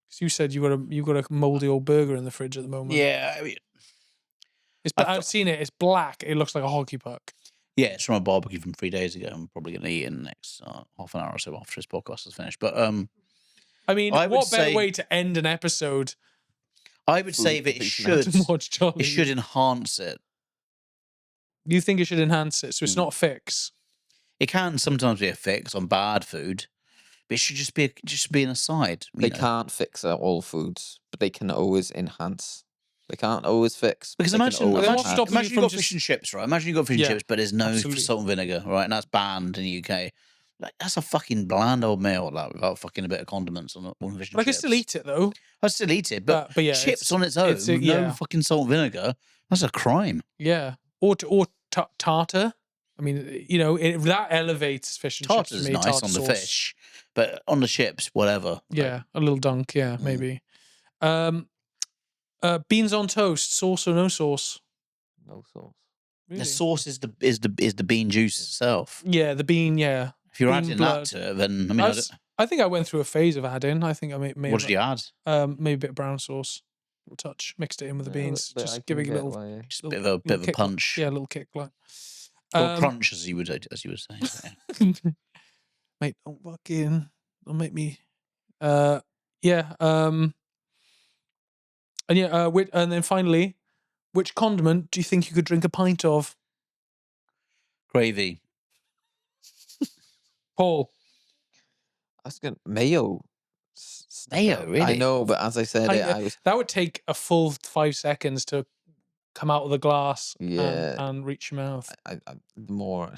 Speaker 4: Because you said you got a moldy old burger in the fridge at the moment.
Speaker 2: Yeah, I mean,
Speaker 4: I've seen it. It's black. It looks like a hockey puck.
Speaker 2: yeah, it's from a barbecue from 3 days ago. I'm probably going to eat it in the next half an hour or so after this podcast is finished. But
Speaker 4: I mean,
Speaker 2: I would
Speaker 4: what better
Speaker 2: say-
Speaker 4: way to end an episode
Speaker 2: I would say
Speaker 1: Food
Speaker 2: that it
Speaker 1: that you
Speaker 2: should
Speaker 4: than watch Charlie?
Speaker 2: it should enhance it.
Speaker 4: You think it should enhance it, so it's not a fix.
Speaker 2: It can sometimes be a fix on bad food, But it should just be an aside.
Speaker 1: They can't fix all foods, but they can always enhance. They can't always fix.
Speaker 2: Because
Speaker 1: they can
Speaker 2: imagine,
Speaker 1: always
Speaker 2: imagine,
Speaker 1: enhance.
Speaker 4: stopping
Speaker 2: imagine
Speaker 4: you
Speaker 2: you've
Speaker 4: from
Speaker 2: got fish and chips, right? Imagine you've got fish and
Speaker 4: Yeah,
Speaker 2: chips, but there's no
Speaker 4: absolutely.
Speaker 2: salt and vinegar, right? And that's banned in the UK. Like, that's a fucking bland old meal, like, without fucking a bit of condiments on fish and
Speaker 4: But I can
Speaker 2: chips.
Speaker 4: still eat it though.
Speaker 2: I still eat it, but
Speaker 4: yeah,
Speaker 2: chips on its own, with no fucking salt and vinegar, that's a crime.
Speaker 4: Yeah, or tartar. I mean, you know, that elevates fish and chips
Speaker 2: Tartar's
Speaker 4: for me.
Speaker 2: nice
Speaker 4: tartar
Speaker 2: on the
Speaker 4: sauce.
Speaker 2: fish, but on the chips, whatever.
Speaker 4: Yeah, a little dunk. Yeah, maybe. Beans on toast, sauce or no sauce?
Speaker 1: No sauce.
Speaker 2: The sauce is the bean juice itself.
Speaker 4: Yeah, the bean. Yeah,
Speaker 2: If you're
Speaker 4: bean
Speaker 2: adding
Speaker 4: blood.
Speaker 2: that to it, then I mean,
Speaker 4: I think I went through a phase of adding. I think I may
Speaker 2: what did you add?
Speaker 4: maybe a bit of brown sauce, a touch, mixed it in with the beans, just giving a little,
Speaker 2: Just a bit of a
Speaker 4: kick,
Speaker 2: punch.
Speaker 4: yeah, a little kick, like.
Speaker 2: Or crunch, as you would say. Yeah.
Speaker 4: Mate, don't make me. Yeah. And yeah. And then finally, which condiment do you think you could drink a pint of?
Speaker 2: Gravy.
Speaker 4: Paul.
Speaker 1: I was going mayo.
Speaker 2: Mayo, really?
Speaker 1: I know, but as I said,
Speaker 4: That would take a full 5 seconds to come out of the glass
Speaker 1: Yeah.
Speaker 4: and reach your mouth.
Speaker 1: More.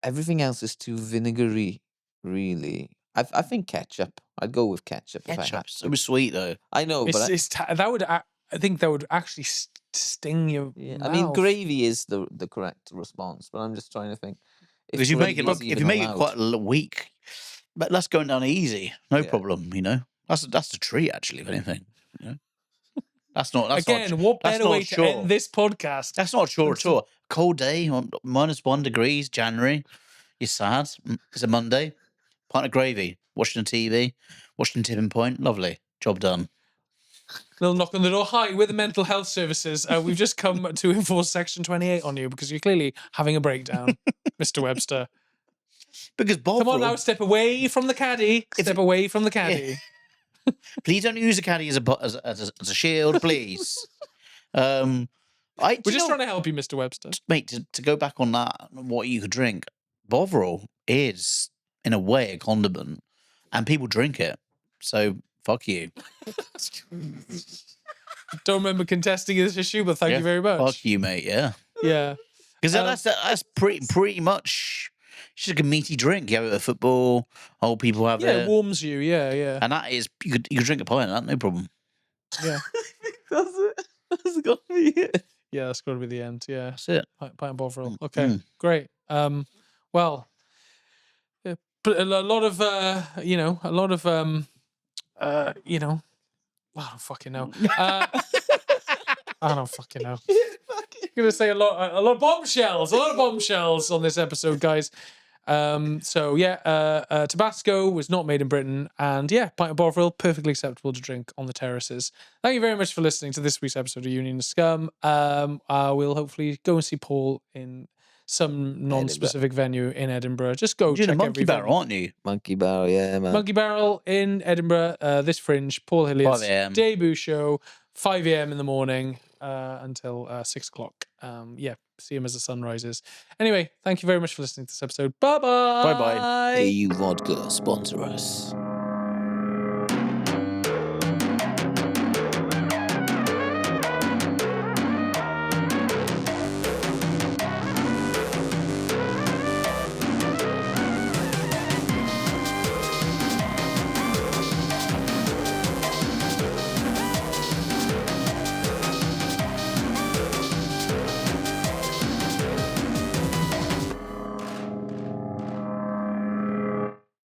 Speaker 1: Everything else is too vinegary, really. I think ketchup. I'd go with ketchup. If I had
Speaker 2: Ketchup's
Speaker 1: to.
Speaker 2: super sweet though.
Speaker 1: I know, but
Speaker 4: I think that would actually sting your
Speaker 1: I mean,
Speaker 4: mouth.
Speaker 1: gravy is the correct response, but I'm just trying to think.
Speaker 2: Because you make it look, if you make it quite weak, but that's going down easy, no problem. You know, that's a treat actually. If anything, you know, that's not. That's
Speaker 4: Again,
Speaker 2: not,
Speaker 4: what
Speaker 2: that's
Speaker 4: better
Speaker 2: not
Speaker 4: way
Speaker 2: sure.
Speaker 4: to end this podcast?
Speaker 2: That's not sure at all. Cold day, -1 degrees, January. You're sad. It's a Monday. Pint of gravy, watching the TV, watching Tipping Point. Lovely. Job done.
Speaker 4: Little knock on the door. Hi, we're the mental health services. We've just come to enforce Section 28 on you because you're clearly having a breakdown, Mr. Webster.
Speaker 2: Because Bob,
Speaker 4: Come on now, step away from the caddy. Step away from the caddy.
Speaker 2: please don't use a caddy as a shield, please.
Speaker 4: We're just trying to help you, Mr. Webster.
Speaker 2: Mate, to go back on that, what you could drink, Bovril is, in a way, a condiment, and people drink it. So, fuck you.
Speaker 4: Don't remember contesting this issue, but thank you very much.
Speaker 2: Fuck you, mate, yeah.
Speaker 4: Yeah.
Speaker 2: Because that's pretty much it's just like a meaty drink. You have it at football, old people have
Speaker 4: Yeah,
Speaker 2: it.
Speaker 4: it warms you. Yeah, yeah.
Speaker 2: And that is, you could drink a pint of that, no problem.
Speaker 4: Yeah.
Speaker 1: That's it. That's got to be it.
Speaker 4: Yeah, that's got to be the end. Yeah.
Speaker 2: That's it.
Speaker 4: Pint and Bovril. Okay, great. Well, yeah, but a lot of I don't fucking know. I don't fucking know. I'm gonna say a lot of bombshells on this episode, guys. So yeah, Tabasco was not made in Britain, and yeah, pint of Bovril, perfectly acceptable to drink on the terraces. Thank you very much for listening to this week's episode of Union and Scum. We'll hopefully go and see Paul in some non-specific venue in Edinburgh. Just go
Speaker 2: You're
Speaker 4: check
Speaker 2: doing a Monkey Barrel,
Speaker 4: venue.
Speaker 2: aren't you?
Speaker 1: Monkey Barrel, yeah, man.
Speaker 4: Monkey Barrel in Edinburgh, this Fringe, Paul Hilliard's
Speaker 2: 5 a.m.
Speaker 4: debut show, 5 a.m. in the morning until 6 o'clock. Yeah, see him as the sun rises. Anyway, thank you very much for listening to this episode. Bye-bye.
Speaker 2: Bye-bye.
Speaker 1: Au Vodka, sponsor us.